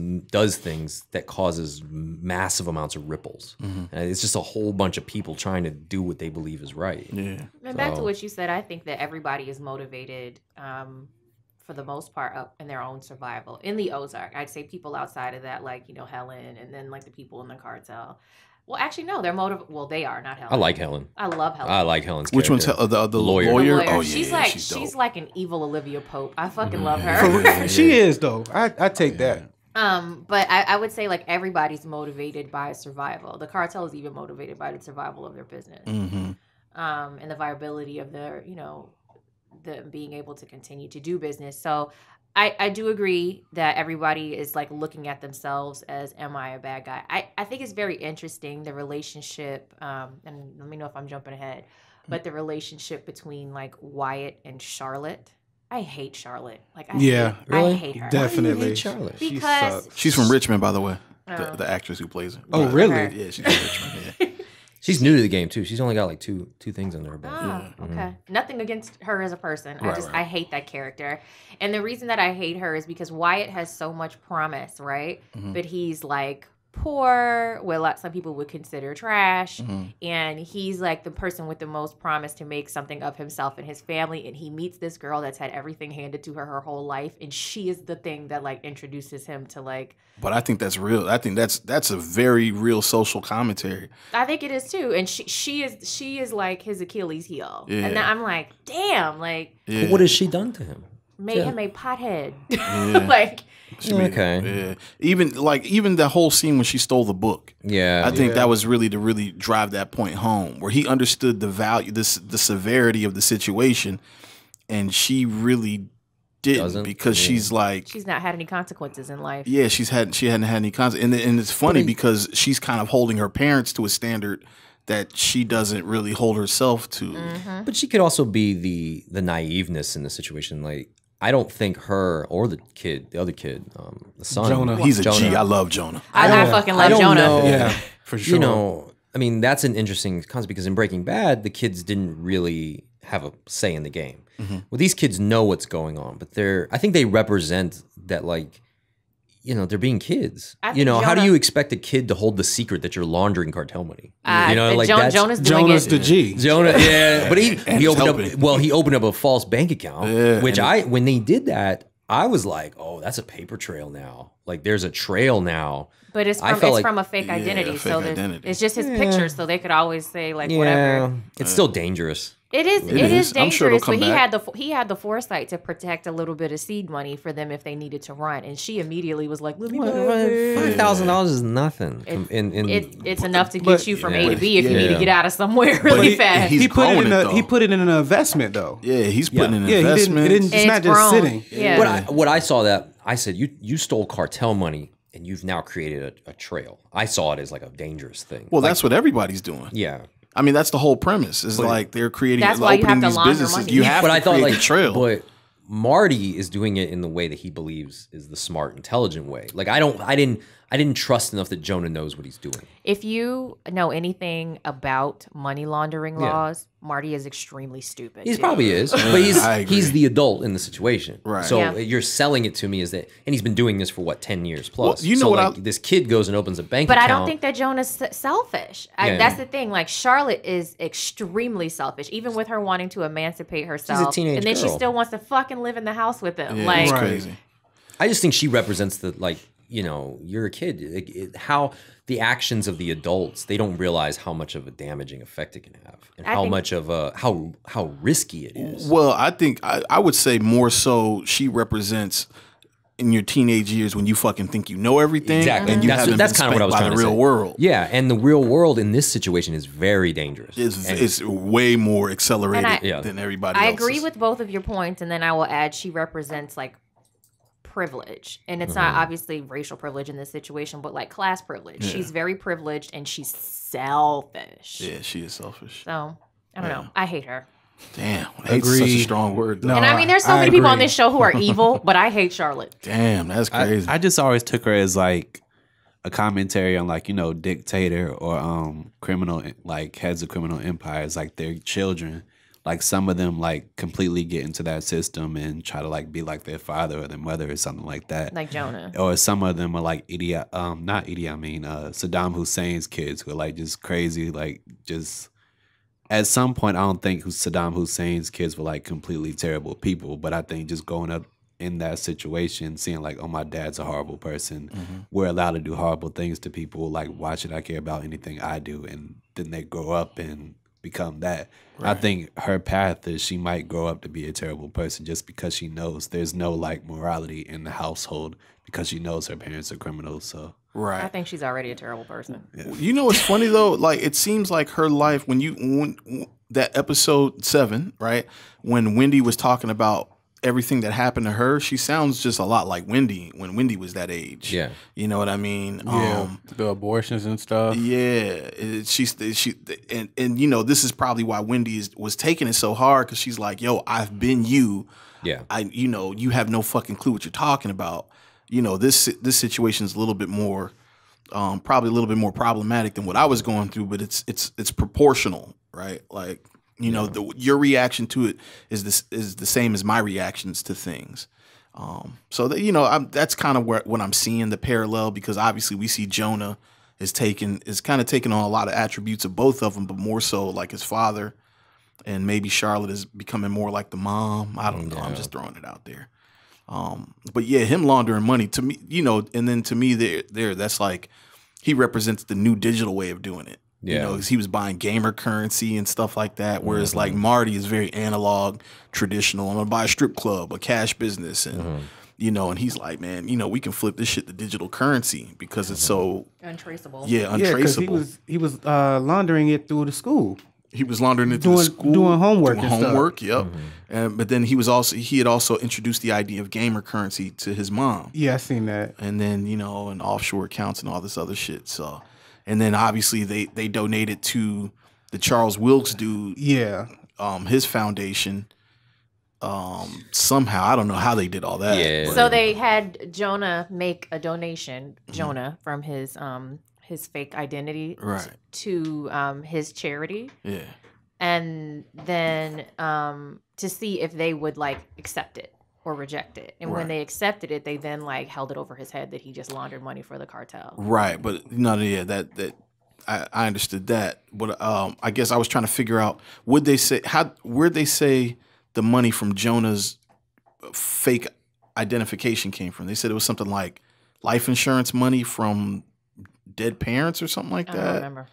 things that causes massive amounts of ripples. And it's just a whole bunch of people trying to do what they believe is right. Yeah. And back to what you said, I think that everybody is motivated for the most part up in their own survival. In the Ozark, I'd say people outside of that, like, you know, Helen, and then like the people in the cartel. Well, actually, no, they're well, they are, not Helen. I like Helen. I love Helen. I like Helen's Which one's character. the lawyer? lawyer? The lawyer. Oh yeah, she's dope. like an evil Olivia Pope. I fucking love her. She is though. I take that. But I would say like everybody's motivated by survival. The cartel is even motivated by the survival of their business, and the viability of their, you know, the being able to continue to do business. So I do agree that everybody is like looking at themselves as, am I a bad guy? I think it's very interesting, the relationship, and let me know if I'm jumping ahead, but the relationship between like Wyatt and Charlotte. I hate Charlotte. Like, I hate her. Definitely. Charlotte? She Because sucks. She's from Richmond, by the way. The actress who plays her. Oh, really? Yeah, she's from Richmond. Yeah. She's new to the game too. She's only got like two things under her belt. Oh, okay. Nothing against her as a person. I hate that character. And the reason that I hate her is because Wyatt has so much promise, right? But he's like poor, what some people would consider trash. And he's like the person with the most promise to make something of himself and his family. And he meets this girl that's had everything handed to her whole life. And she is the thing that like introduces him to like. But I think that's real. I think that's a very real social commentary. I think it is too. And she is like his Achilles heel. Yeah. And then I'm like, damn, like Yeah. What has she done to him? made him a pothead. Yeah. Like Okay. Yeah. Even the whole scene when she stole the book. Yeah. I think that was really to really drive that point home, where he understood the value, the severity of the situation, and she really didn't, because she's like, she's not had any consequences in life. yeah, she hadn't had any consequences, and it's funny because she's kind of holding her parents to a standard that she doesn't really hold herself to. But she could also be the naiveness in the situation. Like, I don't think her or the other kid, the son, Jonah. He's a Jonah. G. I love Jonah. I fucking love I don't Jonah. know. Yeah, for sure. You know, I mean, that's an interesting concept, because in Breaking Bad, the kids didn't really have a say in the game. Well, these kids know what's going on, but I think they represent that, like, they're being kids. I You think know, how do Jonah- you expect a kid to hold the secret that you're laundering cartel money? You know, like Jonah's doing Jonas it. the G. Jonah, yeah, but he he's opened up. helping. Well, he opened up a false bank account, Yeah, which and when they did that, I was like, oh, that's a paper trail now. Like, there's a trail now. But it's I from felt like- a fake Yeah, identity. fake So identity. it's just his picture, so they could always say like whatever. It's still dangerous. It is is. I'm sure it'll dangerous, come but back. he had the foresight to protect a little bit of seed money for them if they needed to run. And she immediately was like, "Let me buy it." $5,000 is nothing. It's enough to get but- you from yeah. A to B if you need to Yeah. get out of somewhere really fast. he's He put it growing in it, though. he put it in an investment though. Yeah, he's putting in Yeah, investment. it's And not it's just grown. sitting. Yeah. What I saw that I said, you stole cartel money and you've now created a trail. I saw it as like a dangerous thing. Well, that's what everybody's doing. Yeah. I mean, that's the whole premise. Is like they're creating, That's why you opening have to these launder businesses. money. You have But to I thought create like the trail. But Marty is doing it in the way that he believes is the smart, intelligent way. Like I didn't trust enough that Jonah knows what he's doing. If you know anything about money laundering laws, Marty is extremely stupid. He too. probably is, but I agree. he's the adult in the situation. Right. So Yeah. you're selling it to me as that, and he's been doing this for what 10 years plus. Well, you know so what like this kid goes and opens a bank But account. I don't think that Jonah's selfish. Yeah. That's the thing. Like Charlotte is extremely selfish, even with her wanting to emancipate herself. teenage and then she girl. still wants to fucking live in the house with him. Yeah, like, it's Right. crazy. I just think she represents the you're a kid. How the actions of the adults, they don't realize how much of a damaging effect it can have, and I how think- much of a how risky it is. Well, I think I would say more so she represents in your teenage years when you fucking think you know everything, Exactly. and you That's- haven't that's been kinda what I spanked was by trying the to real say. world. Yeah, and the real world in this situation is very dangerous. It's way more accelerated And than everybody I else's. agree with both of your points, and then I will add she represents like privilege, and it's not obviously racial privilege in this situation, but like class privilege. Yeah. She's very privileged and she's selfish. Yeah, she is selfish. So I don't know. I hate her. Damn, hate's such a Agree. strong word. Though. No. And I mean, there's so I many people on agree. this show who are evil, but I hate Charlotte. Damn, that's crazy. I just always took her as like a commentary on like, dictator or criminal, like heads of criminal empires, like their children. Like some of them like completely get into that system and try to like be like their father or their mother or something like that. Like Jonah. Or some of them are like Saddam Hussein's kids who are like just crazy, like just at some point I don't think Saddam Hussein's kids were like completely terrible people, but I think just growing up in that situation, seeing like, oh, my dad's a horrible person, we're allowed to do horrible things to people, like why should I care about anything I do? And then they grow up and become that. I think her path is she might grow up to be a terrible person just because she knows there's no like morality in the household because she knows her parents are criminals. So right. I think she's already a terrible person. You know what's funny though? Like it seems like her life when that episode 7, right? When Wendy was talking about everything that happened to her, she sounds just a lot like Wendy when Wendy was that age. Yeah. You know what I mean? Yeah, the abortions and stuff. Yeah, she and this is probably why Wendy was taking it so hard because she's like, yo, I've been you. Yeah. You have no fucking clue what you're talking about. This situation is a little bit more, probably a little bit more problematic than what I was going through, but it's proportional, right? Like, your reaction to it is the same as my reactions to things. So that that's kind of what I'm seeing the parallel, because obviously we see Jonah is kind of taking on a lot of attributes of both of them, but more so like his father, and maybe Charlotte is becoming more like the mom. I don't know. I'm just throwing it out there. But yeah, him laundering money to me, and then to me there that's like he represents the new digital way of doing it. Yeah. 'Cause he was buying gamer currency and stuff like that. Whereas like Marty is very analog, traditional. I'm gonna buy a strip club, a cash business, and and he's like, man, we can flip this shit to digital currency because it's so Untraceable. untraceable. He was laundering it through the school. He was laundering it to the school, doing homework and stuff. homework. Yep. But then he had also introduced the idea of gamer currency to his mom. Yeah, I seen that. And then and offshore accounts and all this other shit. So, and then obviously they donated to the Charles Wilkes dude. Yeah. His foundation. Somehow I don't know how they did all that. Yeah. but- So they had Jonah make a donation, from his fake identity Right. to his charity, yeah. and then to see if they would like accept it. or reject it. And when they accepted it, they then like held it over his head that he just laundered money for the cartel. Right, but no, yeah, that I understood that, but I guess I was trying to figure out where'd they say the money from Jonah's fake identification came from? They said it was something like life insurance money from dead parents or something like that. I don't remember.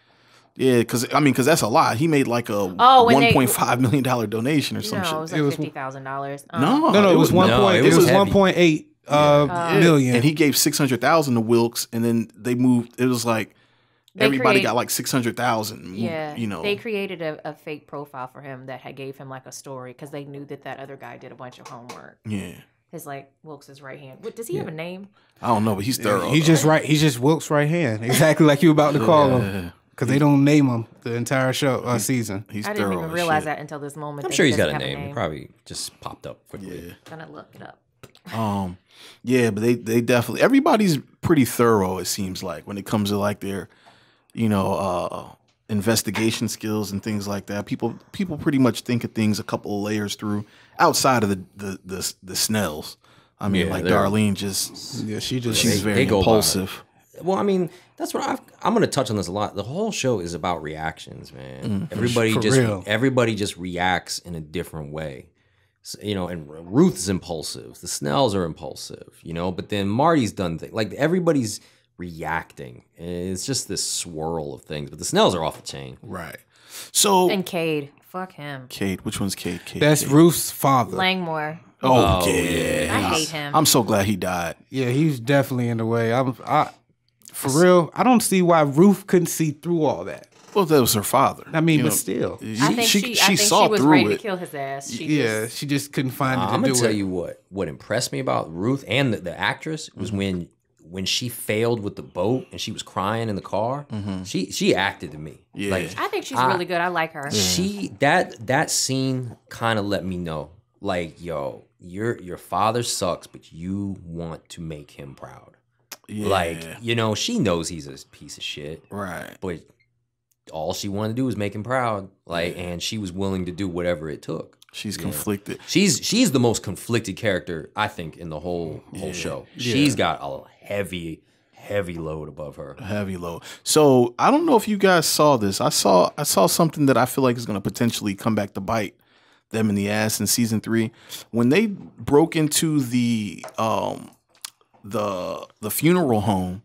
Yeah, because that's a lot. He made like a $1.5 million donation or some shit. No, it was like $50,000. No, it was 1.8 million, and he gave 600,000 to Wilkes, and then they moved. It was like everybody got like 600,000. Yeah, you know, they created a fake profile for him that had gave him like a story because they knew that other guy did a bunch of homework. Yeah. His like Wilkes' right hand. What, does he have a name? I don't know, but he's thorough. He's just right. He's just Wilkes' right hand, exactly like you about to call him, because they don't name him the entire show season. He's I didn't even realize that until this moment. I'm sure he's got a name. He probably just popped up quickly. Yeah. Gonna look it up. Yeah, but they definitely, everybody's pretty thorough. It seems like when it comes to like their, investigation skills and things like that. People pretty much think of things a couple of layers through outside of the Snells. I mean, like Darlene she's very impulsive. Well, I mean, that's what I'm going to touch on this a lot. The whole show is about reactions, man. Everybody just reacts in a different way. So, and Ruth's impulsive. The Snells are impulsive, but then Marty's done things. Like everybody's reacting. And it's just this swirl of things. But the Snells are off the chain. Right. So and Cade. Fuck him. Cade. Which one's Cade? That's Ruth's father. Langmore. Oh, yeah. I hate him. I'm so glad he died. Yeah, he's definitely in the way. For real, I don't see why Ruth couldn't see through all that. Well, that was her father. I mean, but still. I think she saw was through ready it. to kill his ass. She just couldn't find it to do it. I'm going to tell you what impressed me about Ruth and the actress was when she failed with the boat and she was crying in the car, she acted to me. Yeah. Like, I think she's really good. I like her. That scene kind of let me know, like, yo, your father sucks, but you want to make him proud. Yeah. Like, she knows he's a piece of shit. Right. But all she wanted to do was make him proud. Like, and she was willing to do whatever it took. She's conflicted. She's the most conflicted character, I think, in the whole show. Yeah. She's got a heavy load above her. Heavy load. So I don't know if you guys saw this. I saw something that I feel like is going to potentially come back to bite them in the ass in season 3 when they broke into the funeral home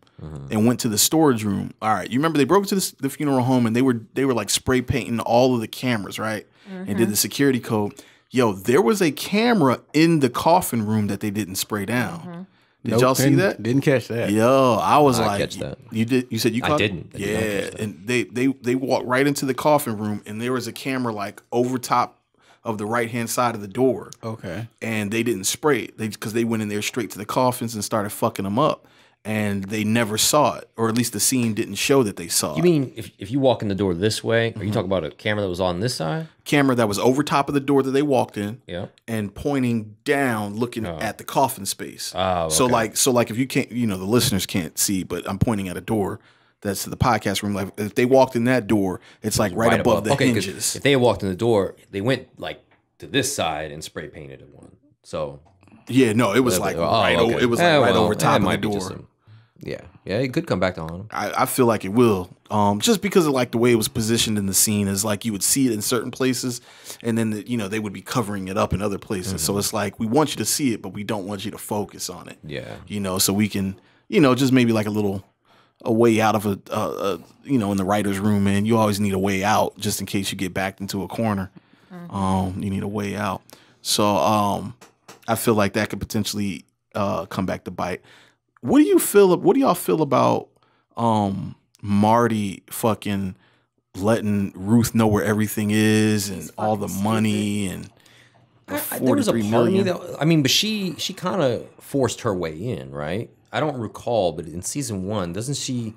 and went to the storage room. All right, you remember they broke into the funeral home and they were like spray painting all of the cameras, right? And did the security code. Yo, there was a camera in the coffin room that they didn't spray down. Did y'all see that? Didn't catch that. Yo, I was like, catch that. You did? You said you caught I didn't. it? Yeah, and they walked right into the coffin room and there was a camera like over top of the right-hand side of the door. Okay. And they didn't spray it because they went in there straight to the coffins and started fucking them up. And they never saw it, or at least the scene didn't show that they saw it. You mean if you walk in the door this way, are you talking about a camera that was on this side? Camera that was over top of the door that they walked in, yeah, and pointing down, looking at the coffin space. Oh, okay. So like if you can't, the listeners can't see, but I'm pointing at a door that's the podcast room. Like if they walked in that door, it's like right above the hinges. If they had walked in the door, they went like to this side and spray painted it one. So yeah, no, it was like it was like right over top of the door. Yeah, it could come back to haunt him. I feel like it will, just because of like the way it was positioned in the scene is like you would see it in certain places, and then they would be covering it up in other places. So it's like we want you to see it, but we don't want you to focus on it. Yeah, so we can, just maybe like a way out of a in the writer's room, man. You always need a way out just in case you get backed into a corner. You need a way out. So I feel like that could potentially come back to bite. What do y'all feel about Marty fucking letting Ruth know where everything is and all the money and there was a part of me that, but she kind of forced her way in, right? I don't recall, but in season 1, doesn't she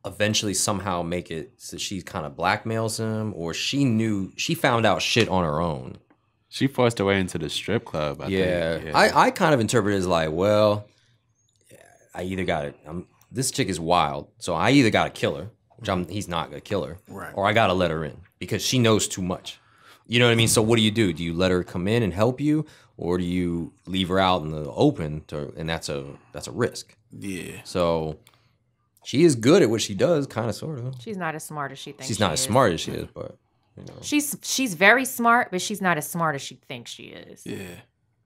eventually somehow make it so she kind of blackmails him, or she found out shit on her own? She forced her way into the strip club. I think. Yeah. I kind of interpret it as like, well, I either got to, this chick is wild, so I either got to kill her, which he's not going to kill her, right, or I got to let her in because she knows too much. You know what I mean? So what do? Do you let her come in and help you, or do you leave her out in the open? And that's a risk. Yeah. So she is good at what she does, kind of, sort of. She's not as smart as she thinks. She's not as smart as she is, but you know. She's very smart, but she's not as smart as she thinks she is. Yeah.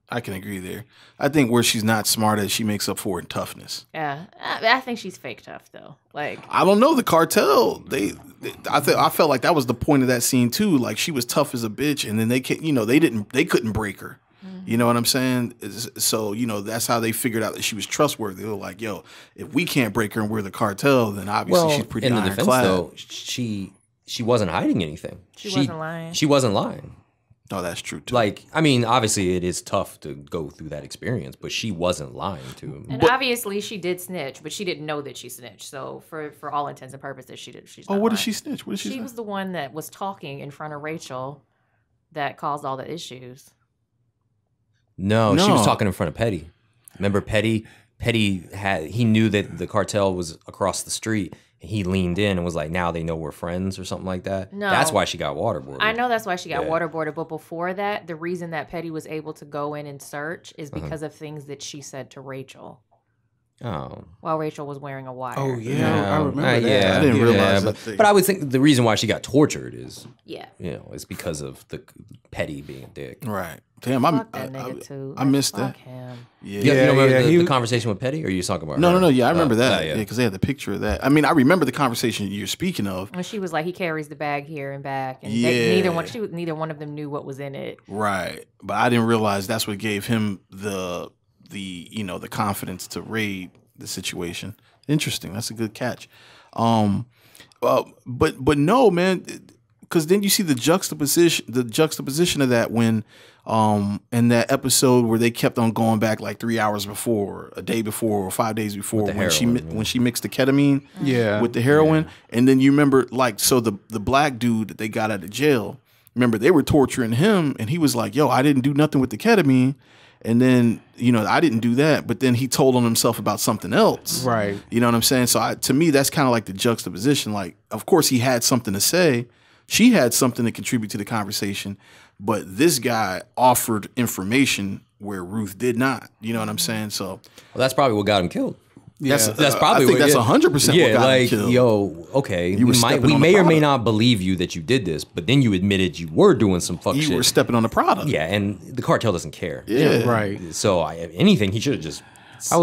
I can agree there. I think where she's not smart as she makes up for it in toughness. Yeah, I think she's fake tough though. Like I don't know the cartel. I felt like that was the point of that scene too. Like she was tough as a bitch, and then they couldn't break her. You know what I'm saying? So that's how they figured out that she was trustworthy. They were like, yo, if we can't break her and we're the cartel, then obviously she's pretty ironclad. In the defense, though, she wasn't hiding anything. She wasn't lying. She wasn't lying. Oh, that's true too. Like, I mean, obviously it is tough to go through that experience, but she wasn't lying to him. And obviously she did snitch, but she didn't know that she snitched. So for all intents and purposes, she's not what lying. did she snitch? What did she say? She was the one that was talking in front of Rachel that caused all the issues. No, she was talking in front of Petty. Remember Petty? Petty he knew that the cartel was across the street. He leaned in and was like, now they know we're friends or something like that. No. That's why she got waterboarded. I know that's why she got waterboarded. But before that, the reason that Petty was able to go in and search is because of things that she said to Rachel. Oh. While Rachel was wearing a wire. Oh, yeah. I remember that. I didn't realize that. But I would think the reason why she got tortured is, yeah, is because of the Petty being a dick. Right. Damn, Fuck that nigga too. I missed that. Fuck him. Yeah. You don't remember the conversation with Petty, or are you talking about her? No. Yeah, I remember that. Yeah, because they had the picture of that. I mean, I remember the conversation you're speaking of. When she was like, he carries the bag here and back, and neither one of them knew what was in it. Right, but I didn't realize that's what gave him the confidence to raid the situation. Interesting. That's a good catch. But no, man, because then you see the juxtaposition of that when in that episode where they kept on going back like 3 hours before, a day before, or 5 days before, when she mixed the ketamine with the heroin, and then you remember the black dude that they got out of jail. Remember they were torturing him, and he was like, "Yo, I didn't do nothing with the ketamine." And then, I didn't do that. But then he told on himself about something else. Right. You know what I'm saying? So to me, that's kind of like the juxtaposition. Like, of course, he had something to say. She had something to contribute to the conversation. But this guy offered information where Ruth did not. You know what I'm saying? So, well, that's probably what got him killed. Yeah, that's probably. I think that's 100% what got him killed. Yo, okay, we may or may not believe you that you did this, but then you admitted you were doing some fuck shit. You were stepping on the product. Yeah, and the cartel doesn't care. Yeah, right. So, if anything, he should have just.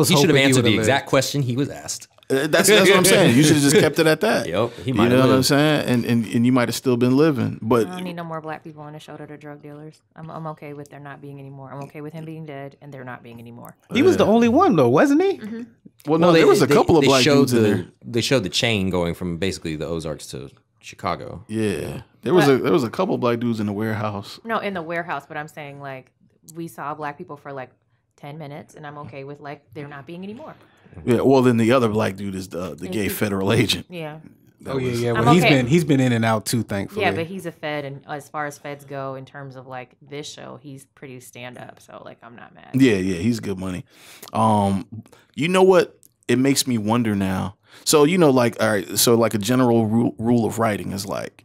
He should have answered the exact question he was asked. That's what I'm saying. You should have just kept it at that. Yep, he might. You know what I'm saying? And you might have still been living. But I don't need no more black people on the show that are drug dealers. I'm okay with there not being anymore. I'm okay with him being dead and there not being anymore. He was the only one though, wasn't he? Mm-hmm. Well, no, there was a couple of black dudes in there. They showed the chain going from basically the Ozarks to Chicago. Yeah. There was a couple of black dudes in the warehouse. No, in the warehouse, but I'm saying like we saw black people for like 10 minutes and I'm okay with like there not being any more. Yeah, well then the other black dude is the gay federal agent. Yeah. Well, he's been in and out too, thankfully. Yeah, but he's a Fed, and as far as Feds go, in terms of like this show, he's pretty stand up. So like, I'm not mad. Yeah, he's good money. You know what? It makes me wonder now. So like, all right, so like a general rule of writing is like,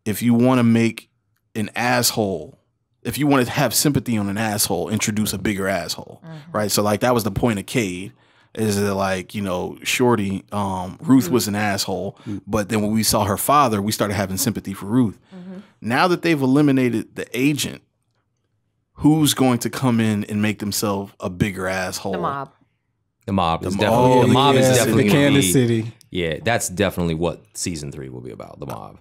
if you want to make an asshole, if you want to have sympathy on an asshole, introduce a bigger asshole, right? So like that was the point of Cade. Is that like, Shorty, Ruth was an asshole, but then when we saw her father, we started having sympathy for Ruth. Now that they've eliminated the agent, who's going to come in and make themselves a bigger asshole? The mob. The mob is definitely the Kansas City. Yeah, that's definitely what season 3 will be about. The mob.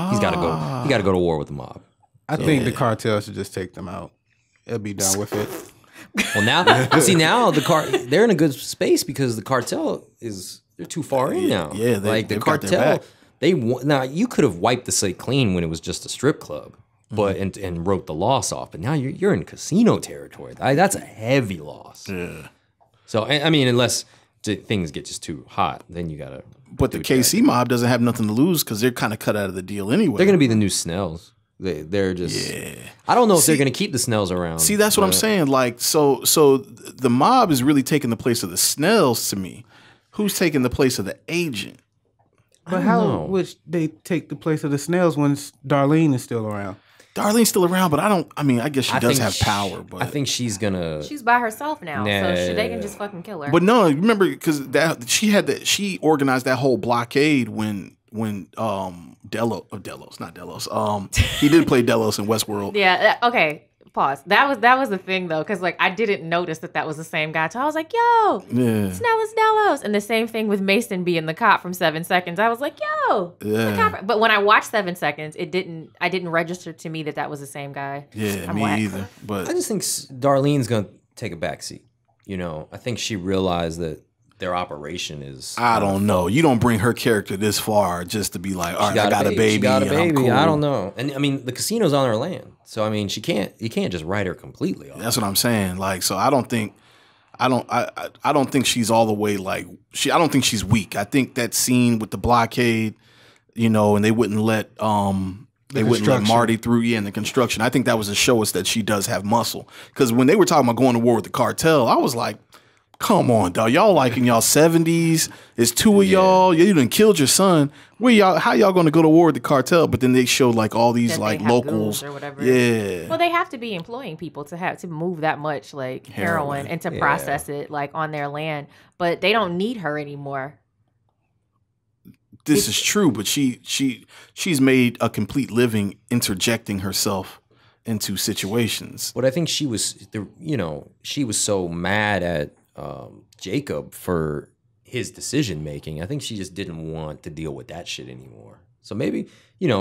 He's got to go. He got to go to war with the mob. I think the cartel should just take them out. They'll be done with it. Well, now they're in a good space because the cartel they're too far in now. Yeah, the cartel. Now you could have wiped the slate clean when it was just a strip club, but and wrote the loss off. But now you're in casino territory. That's a heavy loss. Yeah. So I mean, unless things get just too hot, then you gotta. But the KC mob doesn't have nothing to lose because they're kind of cut out of the deal anyway. They're gonna be the new Snells. They're just. Yeah. I don't know if they're going to keep the Snells around. See, that's what I'm saying. Like, so the mob is really taking the place of the Snells to me. Who's taking the place of the agent? But how would they take the place of the Snells when Darlene is still around? Darlene's still around, but I guess she does think have power. But I think she's gonna. She's by herself now, Nah. so they can just fucking kill her. But no, remember because she organized that whole blockade when Delos, not Delos. He did play Delos in Westworld. Yeah. Okay. Pause. That was the thing though, because like I didn't notice that was the same guy. So I was like, "Yo, Yeah. Snellus Delos," and the same thing with Mason being the cop from 7 Seconds. I was like, "Yo, Yeah. the cop." But when I watched 7 Seconds, I didn't register to me that was the same guy. Yeah, I'm me whack. either. But I just think Darlene's gonna take a backseat. I think she realized that their operation is. I don't know. You don't bring her character this far just to be like, all right, I got a baby. She got a and I'm baby. cool. I don't know. And I mean, the casino's on her land, so I mean, you can't just write her completely off. That's what I'm saying. Like, so I don't think she's all the way like I don't think she's weak. I think that scene with the blockade, and they wouldn't let Marty through, in the construction. I think that was to show us that she does have muscle. Because when they were talking about going to war with the cartel, I was like, come on, dog. Y'all like in y'all 70s. It's two of y'all. You done killed your son. How y'all going to go to war with the cartel? But then they showed like all these That like they have locals. goons or whatever. Yeah. Well, they have to be employing people to move that much like heroin and to process it like on their land. But they don't need her anymore. This is true, but she's made a complete living interjecting herself into situations. But I think she was so mad at Jacob for his decision making. I think she just didn't want to deal with that shit anymore. So maybe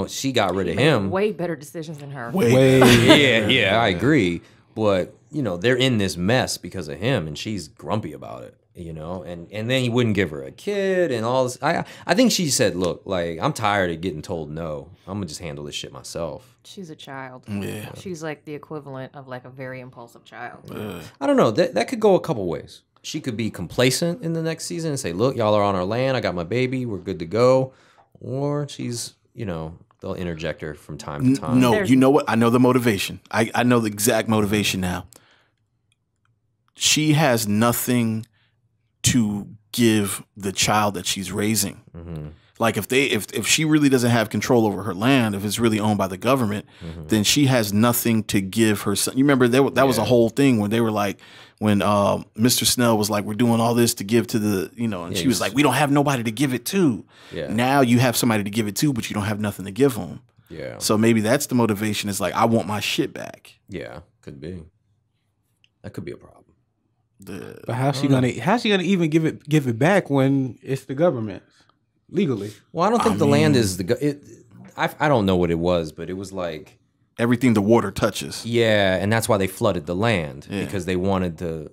she got rid of him. Way better decisions than her. Yeah, I agree. But they're in this mess because of him, and she's grumpy about it. And then he wouldn't give her a kid and all this. I think she said, look, like, I'm tired of getting told no. I'm gonna just handle this shit myself. She's a child. Yeah. She's like the equivalent of like a very impulsive child. I don't know. That could go a couple ways. She could be complacent in the next season and say, look, y'all are on our land. I got my baby. We're good to go. Or she's, they'll interject her from time to time. No, you know what? I know the motivation. I know the exact motivation now. She has nothing to give the child that she's raising. Mm-hmm. Like if she really doesn't have control over her land, if it's really owned by the government, then she has nothing to give her son. You remember that was a whole thing when they were like, when Mr. Snell was like, we're doing all this to give to the, and she was like, we don't have nobody to give it to. Yeah. Now you have somebody to give it to, but you don't have nothing to give them. Yeah. So maybe that's the motivation. Is like, I want my shit back. Yeah, could be. That could be a problem. But how's she gonna even give it back when it's the government legally? Well, I don't think the land is I don't know what it was, but it was like everything the water touches. Yeah, and that's why they flooded the land because they wanted the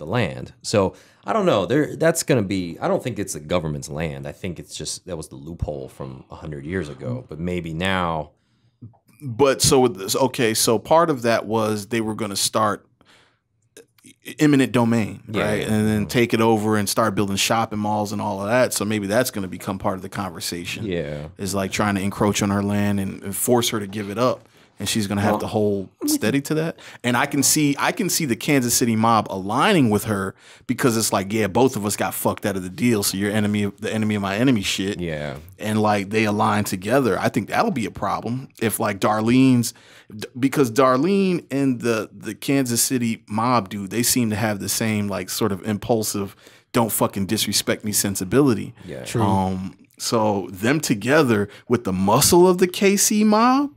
land. So I don't know. That's gonna be. I don't think it's the government's land. I think it's just that was the loophole from 100 years ago. But maybe now. But so part of that was they were going to start eminent domain, right? And then take it over and start building shopping malls and all of that. So maybe that's going to become part of the conversation. Yeah. Is like trying to encroach on her land and force her to give it up. And she's going to have to hold steady to that. And I can see the Kansas City mob aligning with her because it's like, yeah, both of us got fucked out of the deal. So you're the enemy of my enemy shit. Yeah. And like they align together. I think that'll be a problem if like because Darlene and the Kansas City mob dude, they seem to have the same like sort of impulsive, don't fucking disrespect me sensibility. Yeah. True. So them together with the muscle of the KC mob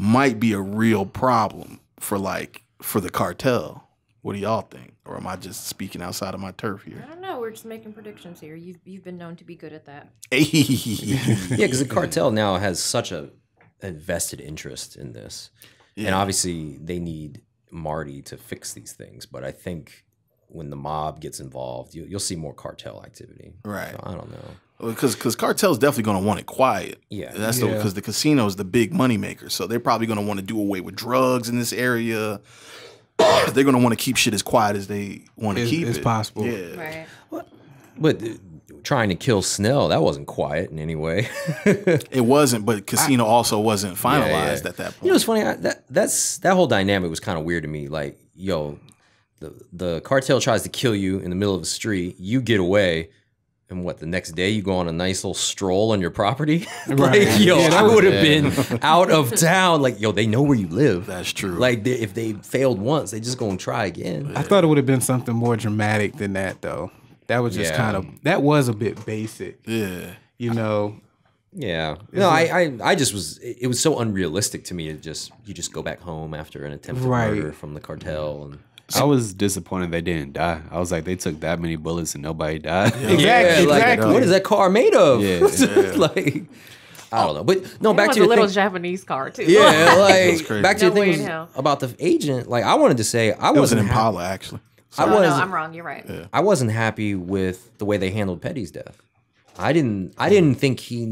might be a real problem for the cartel. What do y'all think? Or am I just speaking outside of my turf here? I don't know. We're just making predictions here. You've been known to be good at that. Yeah, because the cartel now has such a vested interest in this. Yeah. And obviously they need Marty to fix these things. But I think when the mob gets involved, you'll see more cartel activity. Right. So I don't know. Because cartel's definitely going to want it quiet. Yeah. That's because the casino is the big money maker. So they're probably going to want to do away with drugs in this area. They're going to want to keep shit as quiet as they want to keep it. As possible. Yeah. Right. But trying to kill Snell, that wasn't quiet in any way. It wasn't, but casino also wasn't finalized at that point. You know what's funny? That whole dynamic was kind of weird to me. Like, yo, the cartel tries to kill you in the middle of the street. You get away. and what, the next day you go on a nice little stroll on your property? Right. Like, yo, Yeah, I would have been out of town. Like, yo, they know where you live. That's true. Like, if they failed once, they just gonna try again. I thought it would have been something more dramatic than that, though. That was just that was a bit basic. Yeah. You know. Yeah. No, I just was. It was so unrealistic to me. You just go back home after an attempted murder from the cartel and. I was disappointed they didn't die. I was like, they took that many bullets and nobody died. Exactly. Like, what is that car made of? Yeah. Like, I don't know. But no, back was to your a little thing. Japanese car too. Yeah, like crazy. back to your No way thing in was hell. about the agent. Like, I wanted to say I It was wasn't an Impala, actually. I No, was. I'm wrong. You're right. I wasn't happy with the way they handled Petty's death. I didn't think he.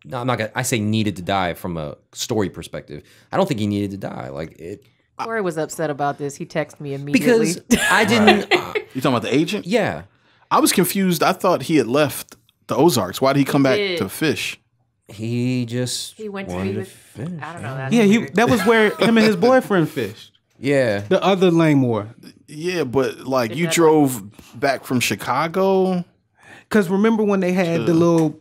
No, I'm not gonna. I say needed to die from a story perspective. I don't think he needed to die. Like it. Kory was upset about this. He texted me immediately. Because I didn't. You talking about the agent? Yeah. I was confused. I thought he had left the Ozarks. Why did he come back did. to fish? He went to wanted be with. fish. I don't know. That's Yeah, weird. that was where him and his boyfriend fished. Yeah. The other Langmore. Yeah, but like you that- drove back from Chicago. Because remember when they had the little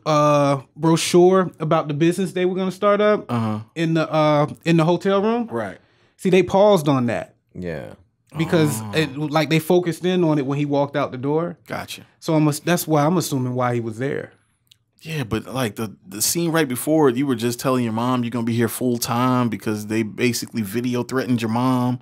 brochure about the business they were going to start up in the hotel room? Right. See, they paused on that Yeah. because like they focused in on it when he walked out the door. Gotcha. So that's why I'm assuming why he was there. Yeah, but like the scene right before it, you were just telling your mom you're gonna be here full time because they basically video threatened your mom,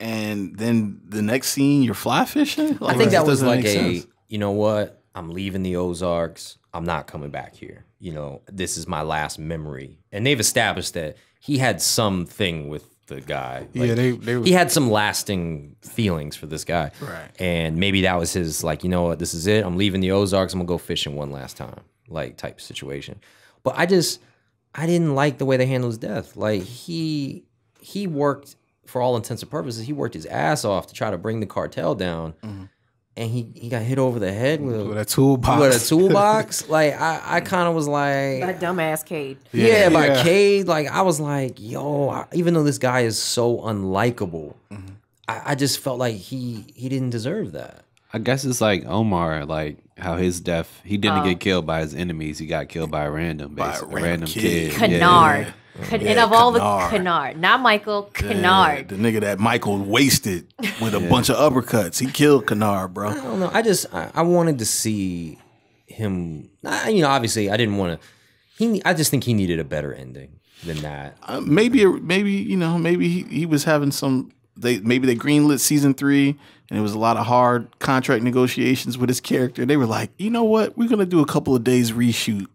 and then the next scene you're fly fishing. Like, I think that was doesn't like make sense. you know what? I'm leaving the Ozarks. I'm not coming back here. You know, this is my last memory. And they've established that he had something with the guy. Like, Yeah, they he had some lasting feelings for this guy. Right. And maybe that was his, like, you know what, this is it. I'm leaving the Ozarks. I'm going to go fishing one last time, like, type situation. But I didn't like the way they handled his death. Like, he worked, for all intents and purposes, he worked his ass off to try to bring the cartel down. And he got hit over the head with a toolbox. With a toolbox. Like, I kind of was like... That dumbass Cade. Yeah, by Yeah. Cade. Like, I was like, yo, even though this guy is so unlikable, I just felt like he didn't deserve that. I guess it's like Omar, like how his death, he didn't get killed by his enemies. He got killed by a random, basically. A random kid. Canard. Yeah, And of all the Canard. Canard, not Michael, Yeah, Canard. the nigga that Michael wasted with a bunch of uppercuts. He killed Canard, bro. I don't know. I wanted to see him. You know, obviously, I didn't want to. I just think he needed a better ending than that. Maybe you know, maybe he was having some. Maybe they greenlit season 3, and it was a lot of hard contract negotiations with his character. They were like, you know what, we're gonna do a couple of days reshoot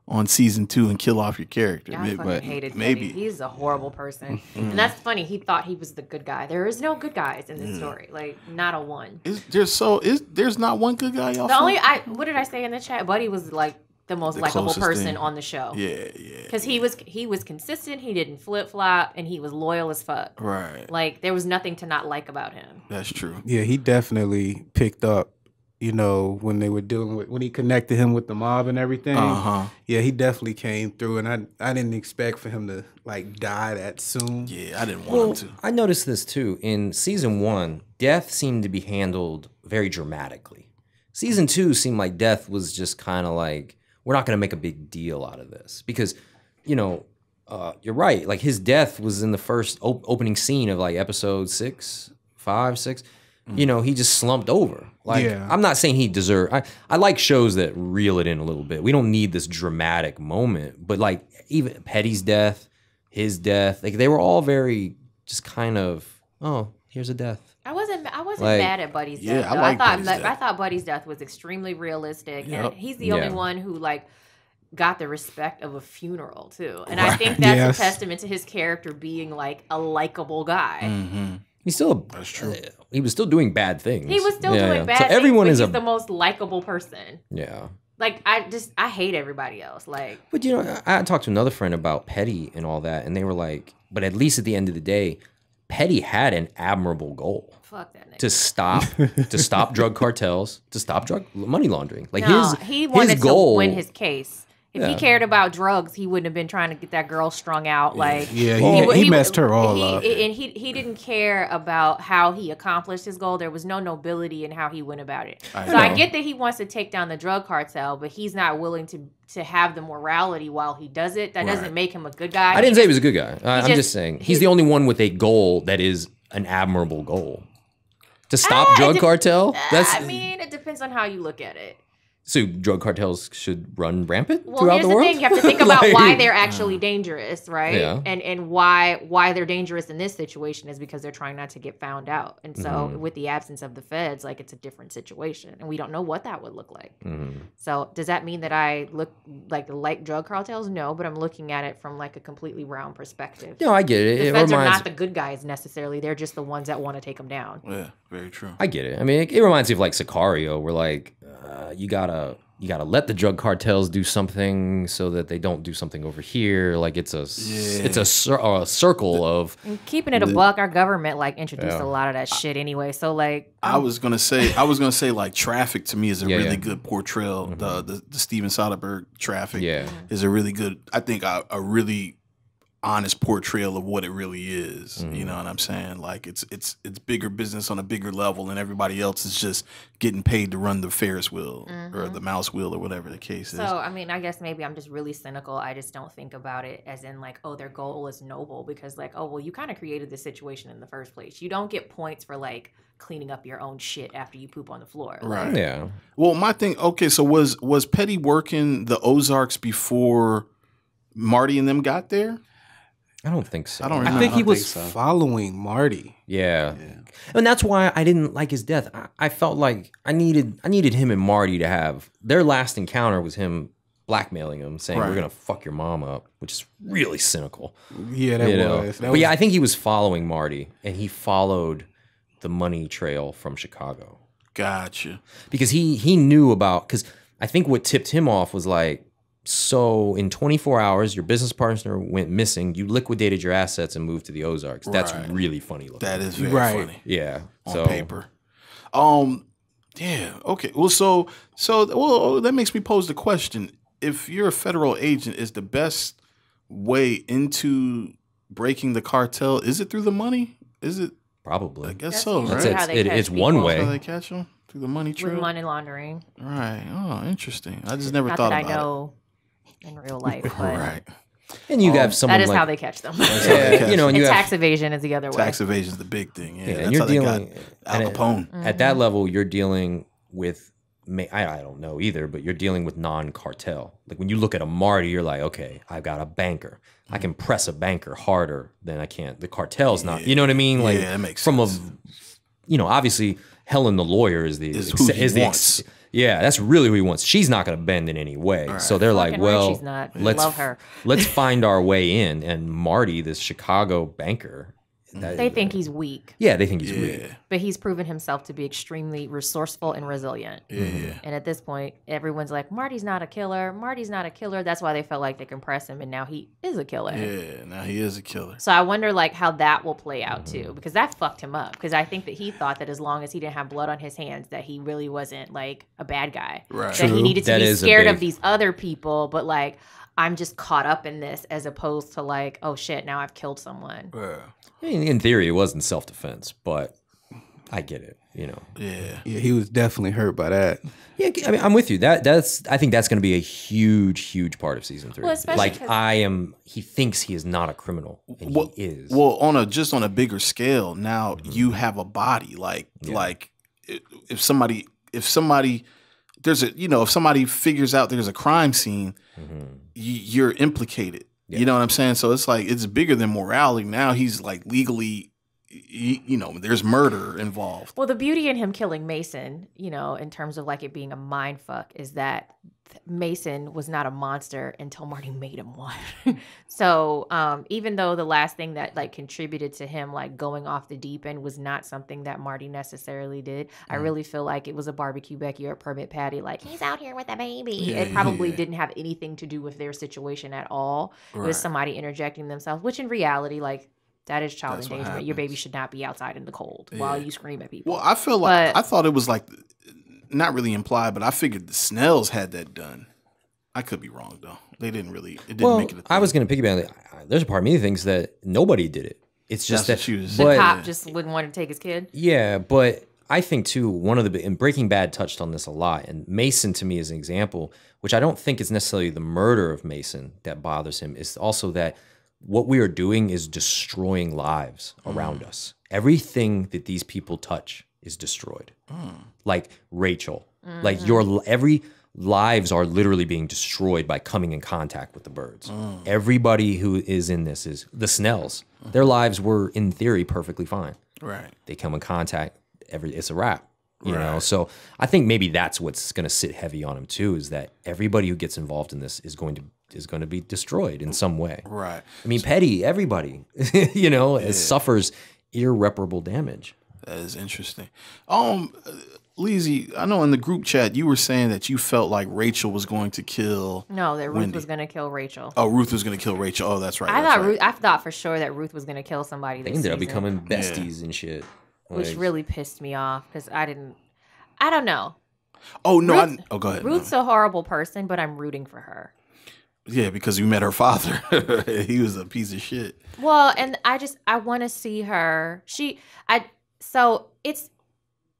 on season 2 and kill off your character. I fucking hated maybe Teddy. He's a horrible person. And that's funny. He thought he was the good guy. There is no good guys in this story. Like, not a one. There's not one good guy. Y'all The feel? only what did I say in the chat? Buddy was like the most The likable closest person thing. on the show. Yeah. Because he was consistent. He didn't flip flop, and he was loyal as fuck. Right. Like, there was nothing to not like about him. That's true. Yeah, he definitely picked up, you know, when they were dealing with, when he connected him with the mob and everything. Yeah, he definitely came through, and I didn't expect for him to like die that soon. Yeah, I didn't want him to. I noticed this too. In season 1, death seemed to be handled very dramatically. Season 2 seemed like death was just kind of like, we're not going to make a big deal out of this. Because, you know, you're right. Like, his death was in the first opening scene of like episode 6, 5, 6. You know, he just slumped over. Like, Yeah. I'm not saying he deserved. I like shows that reel it in a little bit. We don't need this dramatic moment. But like, even Petty's death, his death, like, they were all very just kind of, oh, here's a death. I wasn't Like, mad at Buddy's yeah, death. I Though. like thought Buddy's death. I thought Buddy's death was extremely realistic, Yep. and he's the only Yeah. one who like got the respect of a funeral too. And I think that's Yes. a testament to his character being like a likable guy. He's still That's true. He was still doing bad things. He was still doing bad So things, everyone but is he's a the most likable person. yeah. Like, I hate everybody else. Like, But you know, I talked to another friend about Petty and all that, and they were like, but at least at the end of the day, Petty had an admirable goal fuck that nigga. to stop drug cartels, to stop drug money laundering. Like No, his he wanted his goal, to win his case, If he cared about drugs, he wouldn't have been trying to get that girl strung out. Like, he messed her all up. And he didn't care about how he accomplished his goal. There was no nobility in how he went about it. I get that he wants to take down the drug cartel, but he's not willing to have the morality while he does it. That doesn't make him a good guy. I didn't say he was a good guy. I'm just saying he's the only one with a goal that is an admirable goal. To stop drug cartel? I mean, it depends on how you look at it. So drug cartels should run rampant throughout here's the world? Thing. You have to think about why they're actually dangerous, right? Yeah. And why they're dangerous in this situation is because they're trying not to get found out. And so with the absence of the feds, like it's a different situation. And we don't know what that would look like. So does that mean that I look like drug cartels? No, but I'm looking at it from like a completely round perspective. No, I get it. The feds are not the good guys necessarily. They're just the ones that want to take them down. Yeah, very true. I get it. I mean, it reminds me of like Sicario, where like you gotta let the drug cartels do something so that they don't do something over here. Like it's a circle of and keeping it a buck. Our government like introduced a lot of that shit anyway. So like I was gonna say like Traffic to me is a really good portrayal. The Steven Soderbergh Traffic is a really good. I think a really honest portrayal of what it really is. You know what I'm saying? Like it's bigger business on a bigger level, and everybody else is just getting paid to run the Ferris wheel or the mouse wheel or whatever the case is. So I mean, I guess maybe I'm just really cynical. I just don't think about it as in like, oh, their goal is noble, because like, oh well, you kind of created this situation in the first place. You don't get points for like cleaning up your own shit after you poop on the floor. Right. Yeah. Well, my thing. Okay, so was Petty working the Ozarks before Marty and them got there? I don't think so. I think he was following Marty. Yeah. And that's why I didn't like his death. I felt like I needed him and Marty to have their last encounter was him blackmailing him, saying we're gonna fuck your mom up, which is really cynical. Yeah, that was. But yeah, I think he was following Marty, and he followed the money trail from Chicago. Gotcha. Because he knew about, because I think what tipped him off was like, so in 24 hours, your business partner went missing. You liquidated your assets and moved to the Ozarks. That's really funny looking. That is very funny. Yeah. On paper. Yeah. Okay. Well, so that makes me pose the question: if you're a federal agent, is the best way into breaking the cartel, is it through the money? Is it? Probably. I guess so. Right. It's one way. That's how they catch them, through the money trail. With money laundering. Right. Oh, interesting. I just never Not thought that about I know in real life. But right. And you have someone that is like, how they catch them. you know, and you tax have, evasion is the other way. Tax evasion is the big thing. Yeah, and that's you're how they dealing got Al Capone. At that level, you're dealing with. I don't know either, but you're dealing with non-cartel. Like when you look at a Marty, you're like, okay, I've got a banker. I can press a banker harder than I can. The cartel's not. You know what I mean? Like that makes from sense. Obviously, Helen the lawyer is who he wants. Yeah, that's really who he wants. She's not going to bend in any way. Right. So they're like, well, she's not. Love her. Let's find our way in. And Marty, this Chicago banker, they think he's weak. Yeah, they think he's weak. But he's proven himself to be extremely resourceful and resilient. Yeah. And at this point, everyone's like, Marty's not a killer. Marty's not a killer. That's why they felt like they can press him, and now he is a killer. Yeah, now he is a killer. So I wonder like how that will play out too, because that fucked him up. Because I think that he thought that as long as he didn't have blood on his hands, that he really wasn't like a bad guy. Right. That he needed to That be is a scared big- of these other people, but like I'm just caught up in this, as opposed to like, oh shit, now I've killed someone. Yeah. I mean, in theory, it was in self-defense, but I get it, Yeah. Yeah, he was definitely hurt by that. Yeah, I mean, I'm with you. I think that's going to be a huge part of season 3. Well, especially like 'cause- he thinks he is not a criminal, and Well, he is. Well, on a bigger scale, now you have a body. Like if somebody there's a if somebody figures out there's a crime scene, you're implicated. You know what I'm saying? So it's like it's bigger than morality. Now he's like legally, there's murder involved. Well, the beauty in him killing Mason, in terms of like it being a mind fuck, is that Mason was not a monster until Marty made him one. So even though the last thing that like contributed to him like going off the deep end was not something that Marty necessarily did, I really feel like it was a barbecue Becky or a permit Patty. Like he's out here with a baby. It probably didn't have anything to do with their situation at all. It was somebody interjecting themselves, which in reality, like, that is child endangerment. Your baby should not be outside in the cold while you scream at people. Well, I feel like I thought it was like not really implied, but I figured the Snells had that done. I could be wrong though. They didn't really. It didn't make it. A thing. I was going to piggyback. There's a part of me that thinks that nobody did it. It's just That's that what she was The saying. cop just wouldn't want to take his kid. Yeah, but I think too, and Breaking Bad touched on this a lot, and Mason to me is an example, which I don't think is necessarily the murder of Mason that bothers him. It's also that what we are doing is destroying lives around us. Everything that these people touch is destroyed. Like Rachel, like every lives are literally being destroyed by coming in contact with the birds. Everybody who is in this is the Snells. Their lives were in theory perfectly fine. Right. They come in contact, it's a wrap. You know, so I think maybe that's what's going to sit heavy on him too, is that everybody who gets involved in this is going to be destroyed in some way. Right. I mean, Petty, everybody, you know, suffers irreparable damage. That is interesting. Leezy, I know in the group chat you were saying that you felt like Rachel was going to kill. No, that Ruth Wendy. was going to kill Rachel. Oh, Ruth was going to kill Rachel. Oh, that's right. I thought for sure that Ruth was going to kill somebody. They This ended up season, becoming besties and shit. which Like, really pissed me off because I don't know. Oh no! Ruth- go ahead. Ruth's a horrible person, but I'm rooting for her. Yeah, because you met her father. He was a piece of shit. Well, and I want to see her. So it's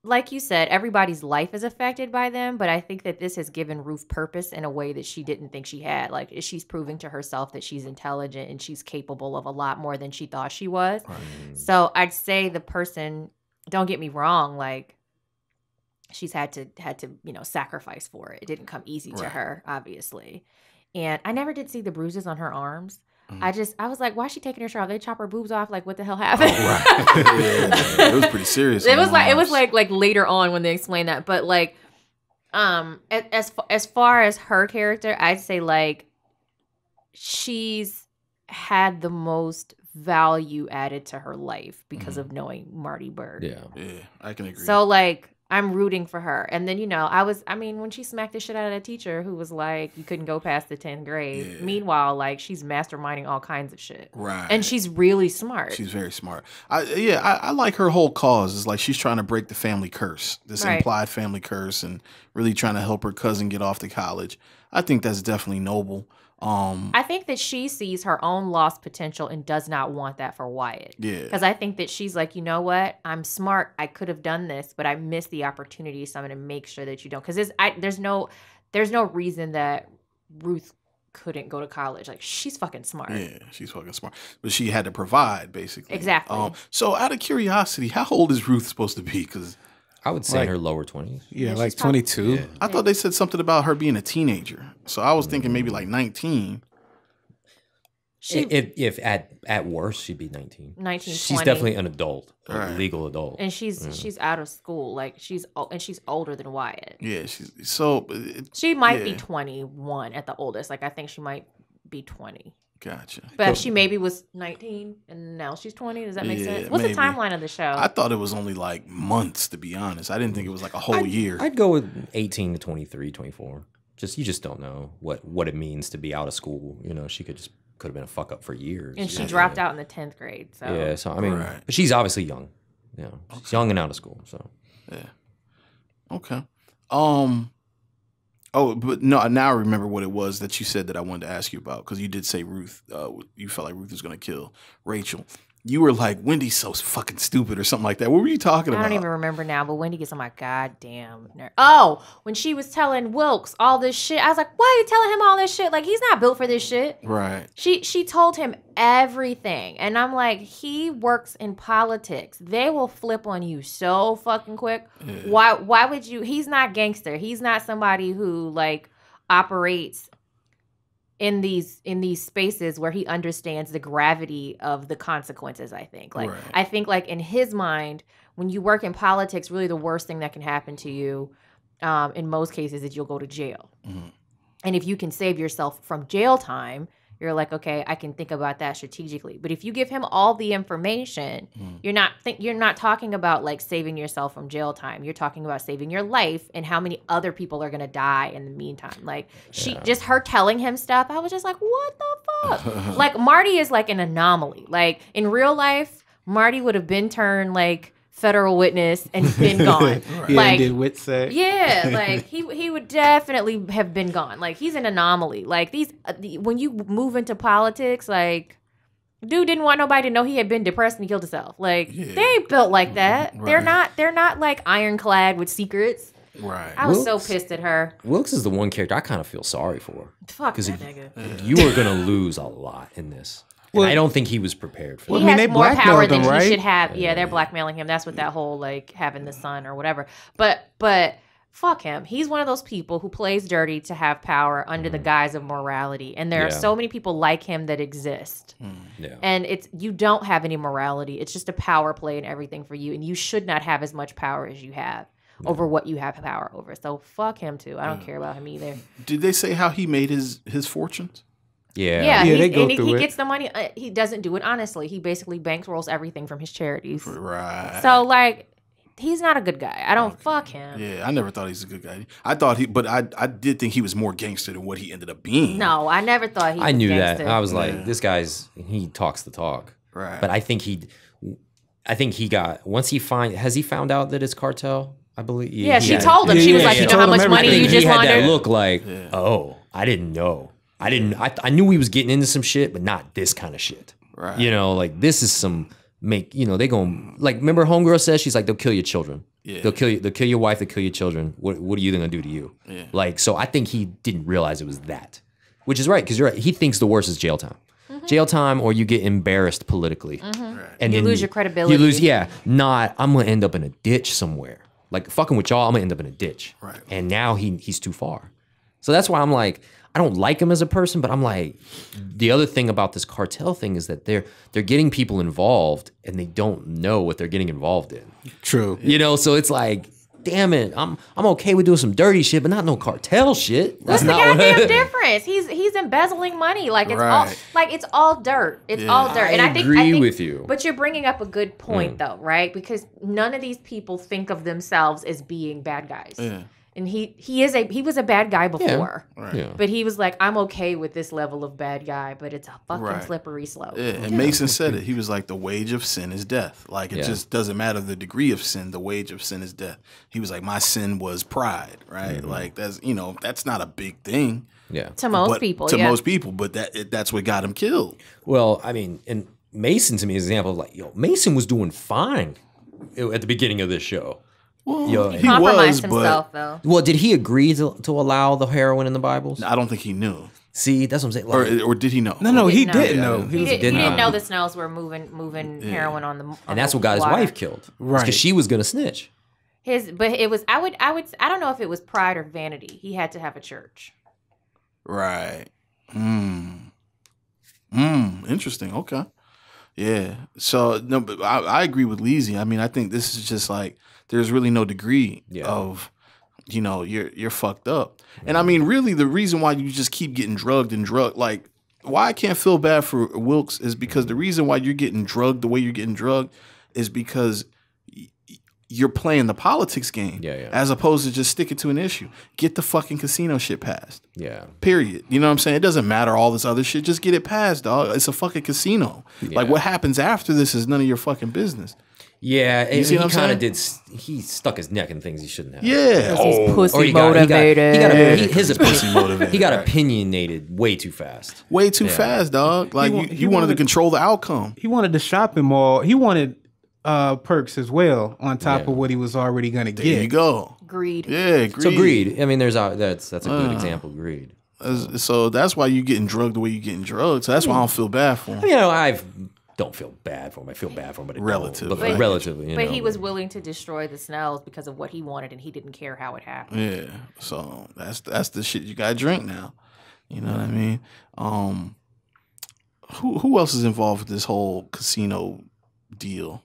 like you said, everybody's life is affected by them, but I think that this has given Ruth purpose in a way that she didn't think she had. Like she's proving to herself that she's intelligent and she's capable of a lot more than she thought she was. So I'd say the person, don't get me wrong, like she's had to sacrifice for it. It didn't come easy to her, obviously. And I never did see the bruises on her arms. I was like, why is she taking her shirt off? They chop her boobs off. Like, what the hell happened? It was pretty serious. It was like later on when they explained that. But like, as far as her character, I'd say like she's had the most value added to her life because of knowing Marty Bird. yeah. Yeah, I can agree. So like I'm rooting for her. And then, when she smacked the shit out of that teacher who was like, you couldn't go past the 10th grade. Yeah. Meanwhile, like she's masterminding all kinds of shit. Right. And she's really smart. She's very smart. I like her whole cause. It's like she's trying to break the family curse, this implied family curse, and really trying to help her cousin get off to college. I think that's definitely noble. I think that she sees her own lost potential and does not want that for Wyatt. Yeah. Because I think that she's like, you know what? I'm smart. I could have done this, but I missed the opportunity. So I'm going to make sure that you don't. Because there's no reason that Ruth couldn't go to college. Like, she's fucking smart. Yeah, she's fucking smart. But she had to provide, basically. Exactly. So out of curiosity, how old is Ruth supposed to be? Because I would say her lower 20s. Yeah, Yeah, like she's probably- 22. I thought they said something about her being a teenager. So I was thinking maybe like 19. If at worst she'd be 19. 19, She's 20. definitely an adult, a Right. legal adult. And she's out of school. Like she's older than Wyatt. Yeah, She might be yeah. 21 at the oldest. Like I think she might be 20. Gotcha. But she maybe was 19 and now she's 20. Does that make Yeah, sense? What's maybe. the timeline of the show? I thought it was only like months, to be honest. I didn't think it was like a whole year. I'd go with 18 to 23, 24. You just don't know what it means to be out of school. You know, she could have been a fuck up for years. And she dropped out in the 10th grade. So Yeah, so I mean, Right. but she's obviously young. You know, she's young and out of school. So Yeah. Okay. Oh, but no, now I remember what it was that you said that I wanted to ask you about, because you did say Ruth. You felt like Ruth was going to kill Rachel. You were like, Wendy's so fucking stupid or something like that. What were you talking I about? don't even remember now, but Wendy gets on my goddamn nerve. Oh, when she was telling Wilkes all this shit, I was like, why are you telling him all this shit? Like, he's not built for this shit. Right. She told him everything. And I'm like, he works in politics. They will flip on you so fucking quick. Yeah. Why would you? He's not gangster. He's not somebody who like operates in these spaces where he understands the gravity of the consequences. I think Right. I think like in his mind, when you work in politics, really the worst thing that can happen to you in most cases is you'll go to jail. Mhm. And if you can save yourself from jail time, you're like, okay, I can think about that strategically. But if you give him all the information, you're not talking about like saving yourself from jail time. You're talking about saving your life and how many other people are gonna die in the meantime. Like just her telling him stuff, I was just like, what the fuck? Like Marty is like an anomaly. Like in real life, Marty would have been turned like federal witness and been gone. Yeah, Like, and did wit say. yeah, like he would definitely have been gone. Like he's an anomaly. Like these when you move into politics, like dude didn't want nobody to know he had been depressed and he killed himself. Like they ain't built like that. Right. They're not like ironclad with secrets. Right. I was Wilkes- so pissed at her. Wilkes is the one character I kind of feel sorry for. Fuck that Because nigga. you are gonna lose a lot in this. And I don't think he was prepared for He that. I mean, has they more power blackmailed than him, right? he should have. Yeah, they're blackmailing him. That's what that whole like having the son or whatever. But fuck him. He's one of those people who plays dirty to have power under the guise of morality. And there are Yeah. so many people like him that exist. Yeah. And you don't have any morality. It's just a power play and everything for you. And you should not have as much power as you have over what you have power over. So fuck him too. I don't care about him either. Did they say how he made his fortunes? Yeah. Yeah, Yeah, he's, they go and through he it. gets the money. He doesn't do it honestly. He basically bankrolls everything from his charities. Right. So like, he's not a good guy. I don't fuck him. Yeah, I never thought he's a good guy. I thought but I did think he was more gangster than what he ended up being. No, I never thought he was I knew gangster. that. I was like, this guy's he talks the talk. Right. But I think he got once has he found out that it's cartel? I believe. Yeah, she had- told him. She was Yeah, like, she you know how told him much money everything. you he just had that laundered? look like, oh, I didn't know. I knew he was getting into some shit, but not this kind of shit. Right. You know, like this is some they gon' like remember homegirl says she's like they'll kill your children. Yeah. They'll kill your wife, they'll kill your children. What are you gonna do to you? Yeah. Like, so I think he didn't realize it was that. Which is right, because you're right. He thinks the worst is jail time. Jail time or you get embarrassed politically. And You then lose your credibility. You lose, not I'm gonna end up in a ditch somewhere. Like fucking with y'all, I'm gonna end up in a ditch. Right. And now he's too far. So that's why I'm like, I don't like him as a person, but I'm like, the other thing about this cartel thing is that they're getting people involved and they don't know what they're getting involved in. True. You know, so it's like, damn it, I'm okay with doing some dirty shit, but not no cartel shit. What's That's the not goddamn difference? He's embezzling money. Like it's all dirt. It's all dirt. And I think agree with you. But you're bringing up a good point though, right? Because none of these people think of themselves as being bad guys. Yeah. And he was a bad guy before. Yeah. But he was like, I'm okay with this level of bad guy, but it's a fucking Right. slippery slope. Yeah, and Mason said it. He was like, the wage of sin is death. Like, it just doesn't matter the degree of sin. The wage of sin is death. He was like, my sin was pride, right? Like, that's not a big thing. Yeah. To most But- people, To yeah. most people, but that's what got him killed. Well, I mean, and Mason to me is an example of like, Mason was doing fine at the beginning of this show. Well, He compromised was, himself though. Well, did he agree to allow the heroin in the Bibles? but I don't think he knew. See, that's what I'm saying. Like, Or did he know? No, he didn't know. didn't know. He was- didn't know the Snells were moving heroin on the. and that's what got his wife killed. Right. Because she was gonna snitch. But it was I don't know if it was pride or vanity. He had to have a church. Right. Interesting. Okay. Yeah. So no, but I agree with Leezy. I mean, I think this is just like there's really no degree of, you're fucked up. And I mean, really, the reason why you just keep getting drugged, like why I can't feel bad for Wilkes is because the reason why you're getting drugged the way you're getting drugged is because you're playing the politics game as opposed to just sticking to an issue. Get the fucking casino shit passed. Yeah. Period. You know what I'm saying? It doesn't matter all this other shit. Just get it passed, dog. It's a fucking casino. Like what happens after this is none of your fucking business. Yeah, and see he what I'm kind of saying? he stuck his neck in things he shouldn't have. Yeah. He's pussy Or motivated. he got opinionated way too fast. Way too fast, dog. Like he you wanted to wanted- control the outcome. He wanted the shopping mall. He wanted perks as well on top of what he was already gonna get. There you go. Greed. Yeah, greed. So greed. I mean, that's a good example. Greed. So that's why you getting drugged the way you getting drugged. So that's why I don't feel bad for him. You know, I don't feel bad for him. I feel bad for him, but I don't. Relatively. But relatively. But he was willing to destroy the Snells because of what he wanted, and he didn't care how it happened. Yeah. So that's the shit you gotta drink now. You know what I mean? Who else is involved with this whole casino deal?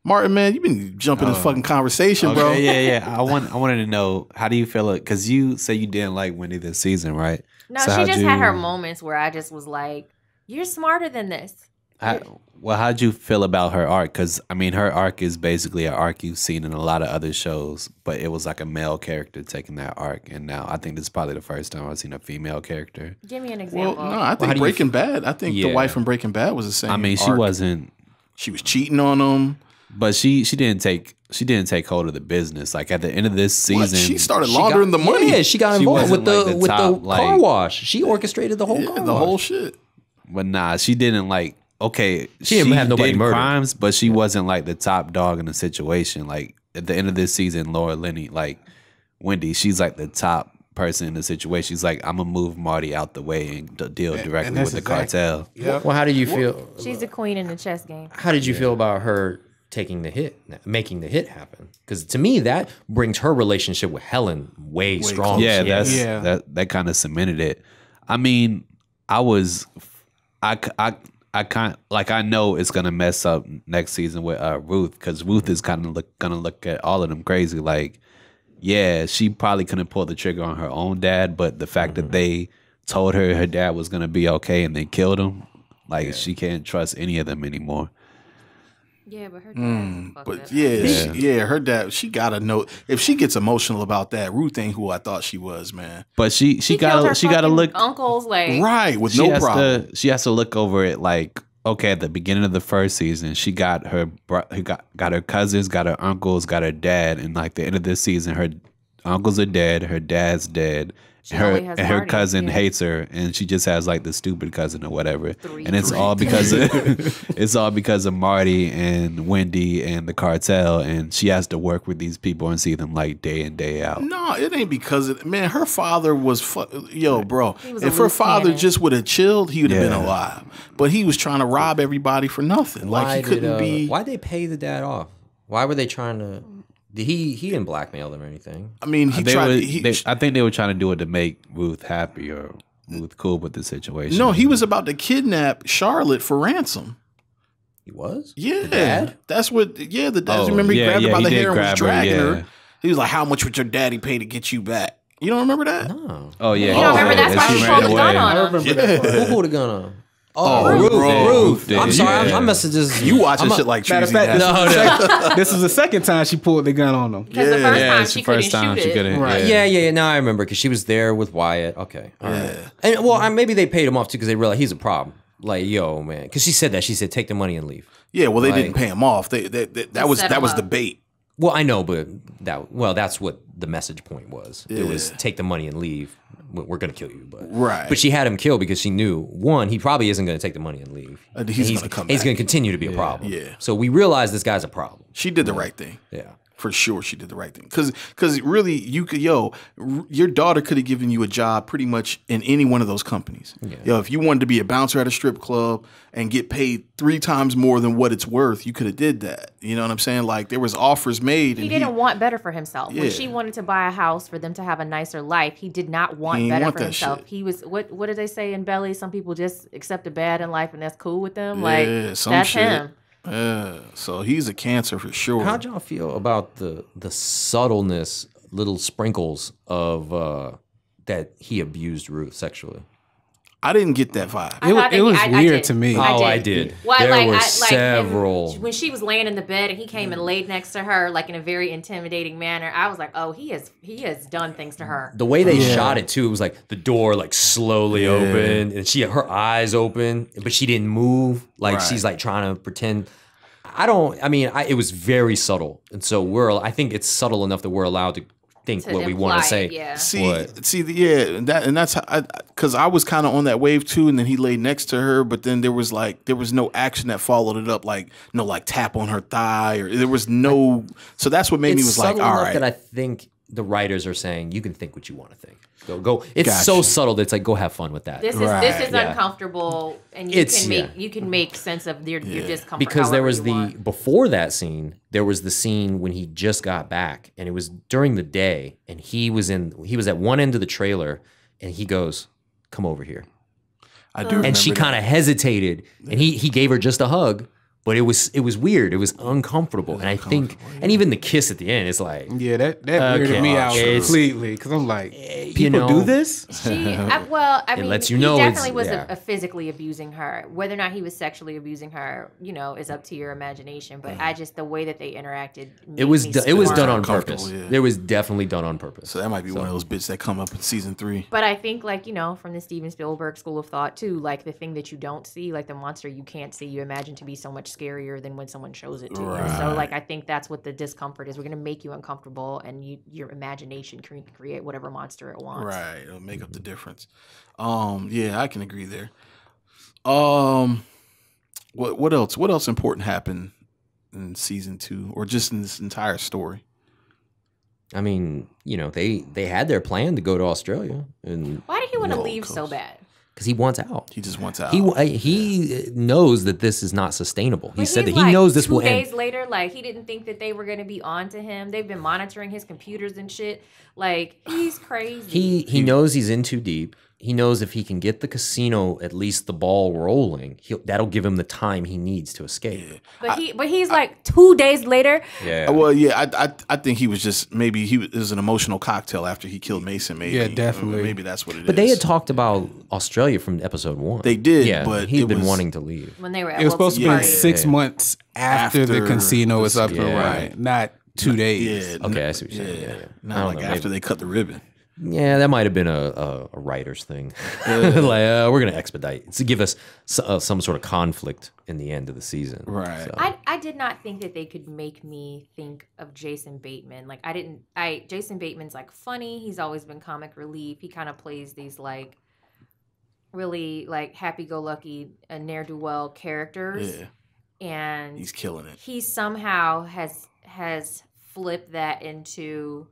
Martin, man, you've been jumping in fucking conversation, bro. Yeah. I wanted to know, how do you feel it? Because you say you didn't like Wendy this season, right? No, So she how'd just you- had her moments where I just was like, "You're smarter than this." How'd you feel about her arc? Because, I mean, her arc is basically an arc you've seen in a lot of other shows, but it was like a male character taking that arc. And now I think this is probably the first time I've seen a female character. Give me an Well, example. no, I how think do you Breaking Bad. I think the Yeah. wife from Breaking Bad was the same. I mean, she arc. wasn't. She was cheating on him. But she didn't take hold of the business. Like at the end of this season, she started laundering the money. Yeah, she got involved with wasn't, the top, car wash. She orchestrated the whole car wash. The whole shit. But nah, she didn't like. Okay, she didn't have nobody did murdered. crimes, but she wasn't like the top dog in the situation. Like at the end of this season, Laura Linney, like Wendy, she's like the top person in the situation. She's like, I'm gonna move Marty out the way and deal directly with the cartel. Yep. Well, how did you feel? She's the queen in the chess game. How did you feel about her taking the hit, making the hit happen? Because to me, that brings her relationship with Helen way stronger. Yeah, that kind of cemented it. I mean, I can't, like, I know it's gonna mess up next season with Ruth, because Ruth is kind of gonna look at all of them crazy. Like, yeah, she probably couldn't pull the trigger on her own dad, but the fact that they told her dad was gonna be okay and then killed him, like, she can't trust any of them anymore. Yeah, but her dad. But yeah, her dad. She gotta know if she gets emotional about that. Ruth ain't who I thought she was, man. But she gotta look uncles like right with no problem. She has to look over it like, okay, at the beginning of the first season, she got her cousins, got her uncles, got her dad, and like the end of this season, her uncles are dead, her dad's dead. Her cousin hates her, and she just has like the stupid cousin or whatever, and it's all because of Marty and Wendy and the cartel, and she has to work with these people and see them like day in day out. No, it ain't because of man. Her father was bro. If her father just would have chilled, he would have been alive. But he was trying to rob everybody for nothing. Like he couldn't be. Why'd they pay the dad off? Why were they trying to? He didn't blackmail them or anything. I mean, I think they were trying to do it to make Ruth happy or Ruth cool with the situation. No, he was about to kidnap Charlotte for ransom. He was? Yeah. The dad? That's what, the dad. Remember he grabbed her by the hair and was dragging her. He was like, how much would your daddy pay to get you back? You don't remember that? No. Oh, yeah. You don't remember that's why he pulled the gun on him. Who pulled the gun on him? Ruth. I'm sorry, my messages. You watching shit like Treezy. This is the second time she pulled the gun on him. Because the first time she couldn't shoot it. Right. Yeah. Now I remember because she was there with Wyatt. Okay. All right. And well, maybe they paid him off too because they realized he's a problem. Like, yo, man, because she said that. She said, take the money and leave. Yeah. Well, they didn't pay him off. That was the bait. Well, I know, but that's what the message point was. It was take the money and leave. We're going to kill you. But she had him killed because she knew, one, he probably isn't going to take the money and leave. He's going to come back. He's going to continue to be a problem. Yeah. So we realized this guy's a problem. She did the right thing. Yeah. For sure, she did the right thing. Because really, you could, your daughter could have given you a job pretty much in any one of those companies. Yeah. If you wanted to be a bouncer at a strip club and get paid 3 times more than what it's worth, you could have did that. You know what I'm saying? Like there was offers made. He didn't want better for himself. When she wanted to buy a house for them to have a nicer life, he did not want better for himself. Shit. He was what did they say in Belly? Some people just accept the bad in life and that's cool with them. Like that's him. So he's a cancer for sure. How'd y'all feel about the subtleness, little sprinkles of that he abused Ruth sexually? I didn't get that vibe. It was weird to me. I did. Well, there were several. When she was laying in the bed and he came and laid next to her, like in a very intimidating manner, I was like, "Oh, he has done things to her." The way they shot it too, it was like the door like slowly opened, and her eyes open, but she didn't move. Like she's like trying to pretend. It was very subtle, and so I think it's subtle enough that we're allowed to think what we want to say. That's because I was kind of on that wave too, and then he laid next to her, but then there was no action that followed it up, like no like tap on her thigh, or there was no. So that's what made me was like, all right. That I think the writers are saying you can think what you want to think. Go. It's so subtle that it's like go have fun with that. This is uncomfortable, and you can make sense of your discomfort. Because there was before that scene, there was the scene when he just got back, and it was during the day, and he was at one end of the trailer, and he goes, "Come over here." I do, and she kind of hesitated, and he gave her just a hug. But it was weird. It was uncomfortable, and I think, and even the kiss at the end is like, that weirded me out completely because I'm like, people do this? I mean, lets you he know definitely it's- was yeah. a physically abusing her. Whether or not he was sexually abusing her, is up to your imagination. But I just the way that they interacted, It was made me it was squirm. done on Uncomfortable, purpose. yeah. It was definitely done on purpose. So that might be one of those bits that come up in season 3. But I think, from the Steven Spielberg school of thought too, like the thing that you don't see, like the monster you can't see, you imagine to be so much scarier than when someone shows it to you. So, I think that's what the discomfort is. We're gonna make you uncomfortable, and your imagination can create whatever monster it wants. Right, it'll make up the difference. Yeah, I can agree there. What else? What else important happened in season 2, or just in this entire story? I mean, they had their plan to go to Australia, and Why did he want to Whoa, leave so Coast. bad? because he wants out. He just wants out. He knows that this is not sustainable. He But said that he's he knows this 2 will days end. later, he didn't think that they were going to be on to him. They've been monitoring his computers and shit. Like, he's crazy. He knows he's in too deep. He knows if he can get the casino, at least the ball rolling, that'll give him the time he needs to escape. But he's 2 days later. Yeah. Well, yeah, I think he was just maybe it was an emotional cocktail after he killed Mason. Maybe, Yeah, definitely. Maybe that's what it is. But they had talked about Australia from episode 1. They did, yeah, but he'd it been was- wanting to leave. When they were at It was supposed to be Wilson's party. 6 months after the After casino was up the- and yeah. running, not 2 days. Yeah, Okay, I see what you're saying. Yeah, Yeah, yeah. I not don't like know, after maybe- they cut the ribbon. Yeah, that might have been a writer's thing. We're going to expedite to give us some sort of conflict in the end of the season. Right. So, I did not think that they could make me think of Jason Bateman. Jason Bateman's funny. He's always been comic relief. He kind of plays these really happy-go-lucky ne'er-do-well characters. Yeah, And he's killing it. he somehow has flipped that into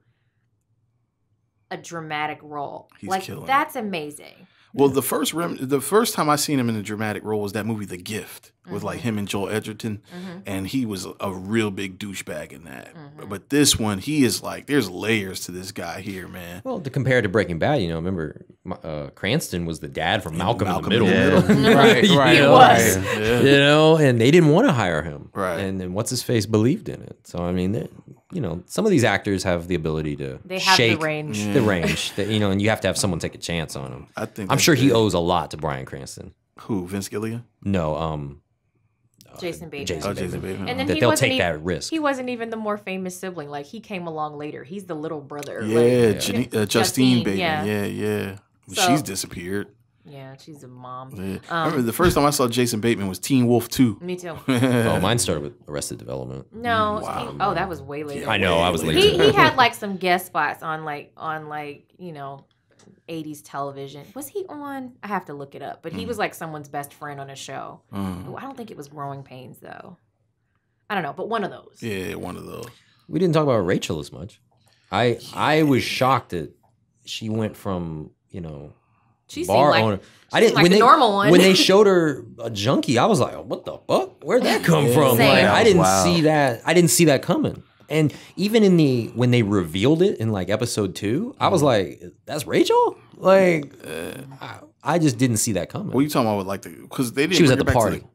a dramatic role. He's killing it. That's amazing. Well, the first time I seen him in a dramatic role was that movie The Gift with him and Joel Edgerton, and he was a real big douchebag in that. But this one, he is there's layers to this guy here, man. well, to compare it to Breaking Bad, remember Cranston was the dad from Malcolm in the Middle. Right, right, You know? was. And they didn't want to hire him. Right. And then what's his face believed in it. So I mean, some of these actors have the ability to They have shake the range. the range. And you have to have someone take a chance on him. I think I'm that's sure he big. owes a lot to Bryan Cranston. Who, Vince Gilligan? No, Jason Bateman. Jason Jason Bateman. And then That he they'll wasn't take even, that risk. He wasn't even the more famous sibling. He came along later. He's the little brother. Yeah, Justine, Justine Bateman. yeah. Yeah. So- She's disappeared. Yeah, she's a mom. Yeah. I remember the first time I saw Jason Bateman was Teen Wolf 2. Me too. Oh, mine started with Arrested Development. No, Wow. that was way later. I know, I was late. He had some guest spots on 80s television. Was he on? I have to look it up. But he was someone's best friend on a show. I don't think it was Growing Pains though. I don't know, but one of those. Yeah, one of those. We didn't talk about Rachel as much. I was shocked that she went from She bar seemed owner. she seemed like the normal one. When they showed her a junkie, I was like, "What the fuck? Where'd that come from?" Same. Like, I didn't Wow. see that. I didn't see that coming. And even when they revealed it in episode 2, I was like, "That's Rachel." I just didn't see that coming. What are you talking about? Because they didn't. She was bring at the her back to party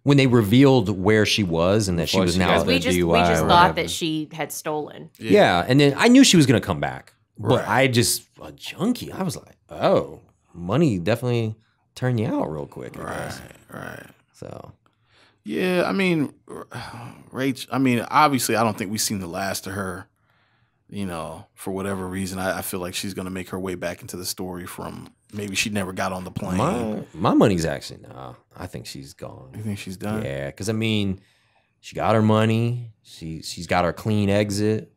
when they revealed where she was and that she Before was she now. got we the just DUI we just or thought whatever. that she had stolen. Yeah, and then I knew she was gonna come back, but Right. a junkie. I was like, oh, money definitely turned you out real quick. I guess. Right. So Yeah, I mean, Rach. I mean, obviously, I don't think we've seen the last of her. For whatever reason, I feel like she's gonna make her way back into the story from maybe she never got on the plane. my money's actually no. I think she's gone. You think she's done? Yeah, because I mean, she got her money. She's got her clean exit.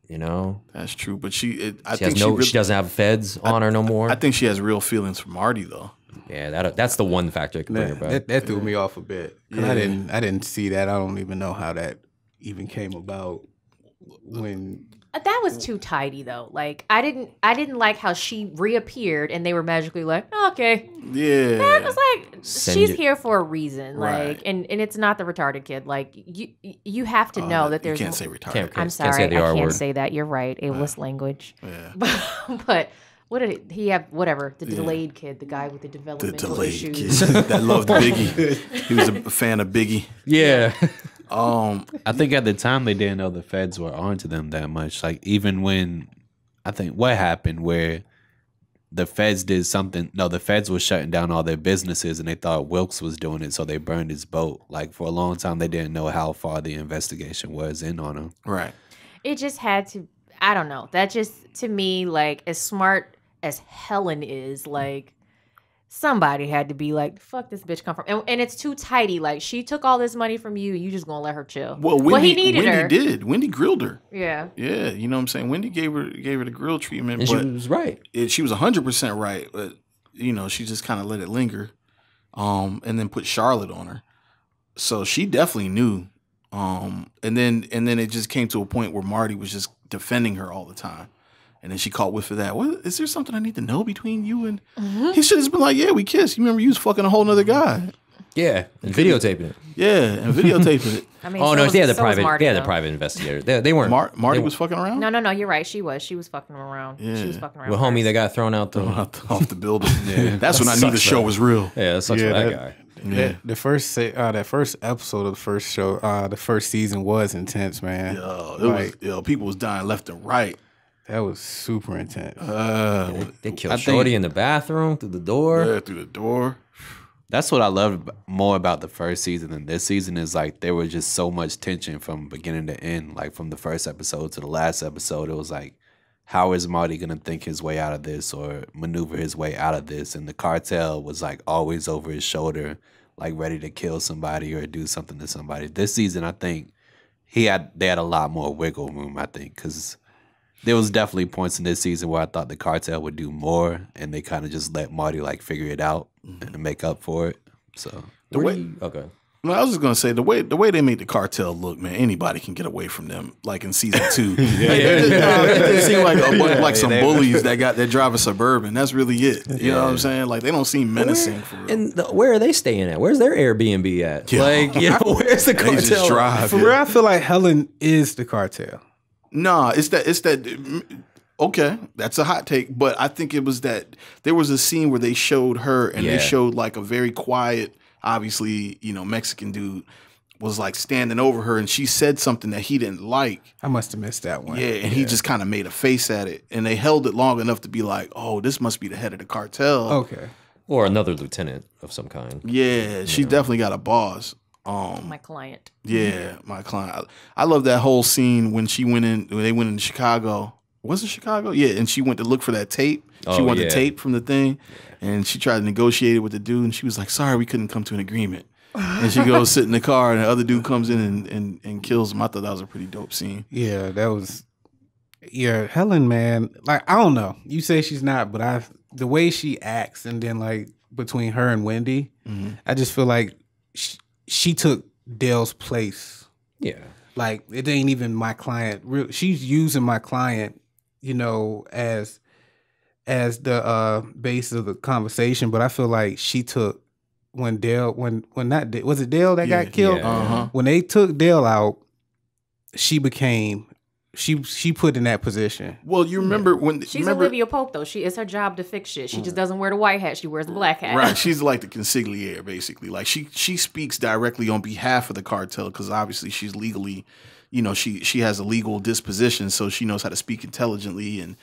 That's true. But I She think has she doesn't have feds on her no more. I think she has real feelings for Marty, though. Yeah, that's the one factor that could bring her back. That threw me off a bit. 'Cause Yeah. I didn't see that. I don't even know how that even came about. When That was too tidy though. I didn't like how she reappeared and they were magically like, oh, okay. Yeah. That was Send she's you- here for a reason. Right. And it's not the retarded kid. You have to know that there's You can't say retarded. Can't- I'm Can't say sorry, the I R can't word. say that. You're right. Ableist language. Yeah. But what did he have? Whatever. The delayed kid, the guy with the The developmental delayed issues. kid that loved Biggie. He was a fan of Biggie. Yeah. I think at the time they didn't know the feds were onto them that much. Even when I think what happened where the feds did something. No, the feds were shutting down all their businesses, and they thought Wilkes was doing it, so they burned his boat. Like for a long time, they didn't know how far the investigation was in on him. Right. It just had to. I don't know. That just to me, like as smart as Helen is, like somebody had to be like, "Fuck this bitch come from," and it's too tidy. Like she took all this money from you, and you just gonna let her chill. Well, Wendy, he needed her. Wendy did. Wendy grilled her. Yeah. Yeah, you know what I'm saying. Wendy gave her the grill treatment, And but she was right. she was 100% right. But you know, she just kind of let it linger, and then put Charlotte on her. So she definitely knew. And then it just came to a point where Marty was just defending her all the time. And then she caught whiff of that. What, is there something I need to know between you and... He should have been like, yeah, we kissed. You remember you was fucking a whole nother guy. Yeah, and videotaping it. Yeah, and videotaping it. I mean, Oh so no, was- they had the so was private. Marty, They had the though. private investigator. They weren't. Marty they was fucking around? No, you're right. She was fucking around. Yeah. She was fucking around. With homie first. that got thrown out the. Off the building. Yeah. That's when I knew the show was real. Yeah, that sucks Yeah, for that that- guy. Yeah. The first that first episode of the first show, the first season was intense, man. People was dying left and right. That was super intense. They killed I Shorty think- in the bathroom through the door. Yeah, through the door. That's what I loved more about the first season than this season is like there was just so much tension from beginning to end. Like from the first episode to the last episode, it was like, how is Marty gonna think his way out of this or maneuver his way out of this? And the cartel was like always over his shoulder, like ready to kill somebody or do something to somebody. This season, I think they had a lot more wiggle room. I think because there was definitely points in this season where I thought the cartel would do more, and they kind of just let Marty like figure it out and make up for it. So Okay. Well, I was just gonna say the way they made the cartel look, man. Anybody can get away from them. Like in season 2, it seemed like some bullies that drive a Suburban. That's really it. You know what I'm saying? Like they don't seem menacing for real. And where are they staying at? Where's their Airbnb at? Yeah. Like, you know, where's the They cartel? just drive. For real, I feel like Helen is the cartel. Nah, it's that. Okay, that's a hot take, but I think it was that there was a scene where they showed her and they showed like a very quiet, obviously, Mexican dude was like standing over her and she said something that he didn't like. I must have missed that one. Yeah, and he just kind of made a face at it. And they held it long enough to be like, oh, this must be the head of the cartel. Okay. Or another lieutenant of some kind. Yeah, she definitely got a boss. My client. Yeah, my client. I love that whole scene when they went into Chicago. Was it Chicago? Yeah, and she went to look for that tape. She wanted the tape from the thing, and she tried to negotiate it with the dude, and she was like, sorry, we couldn't come to an agreement. And she goes sit in the car, and the other dude comes in and kills him. I thought that was a pretty dope scene. Yeah, that was. Yeah, Helen, man. Like I don't know. You say she's not, but the way she acts, and then like between her and Wendy, I just feel like she took Dale's place. Yeah. Like it ain't even my client. She's using my client, as the base of the conversation. But I feel like she took when was it Dale that got killed? Yeah. When they took Dale out, she became she put in that position. Well, you remember when She's Olivia Pope though. It's her job to fix shit. She just doesn't wear the white hat. She wears the black hat. Right, she's like the consigliere, basically. Like she speaks directly on behalf of the cartel because obviously she's legally, she has a legal disposition, so she knows how to speak intelligently, and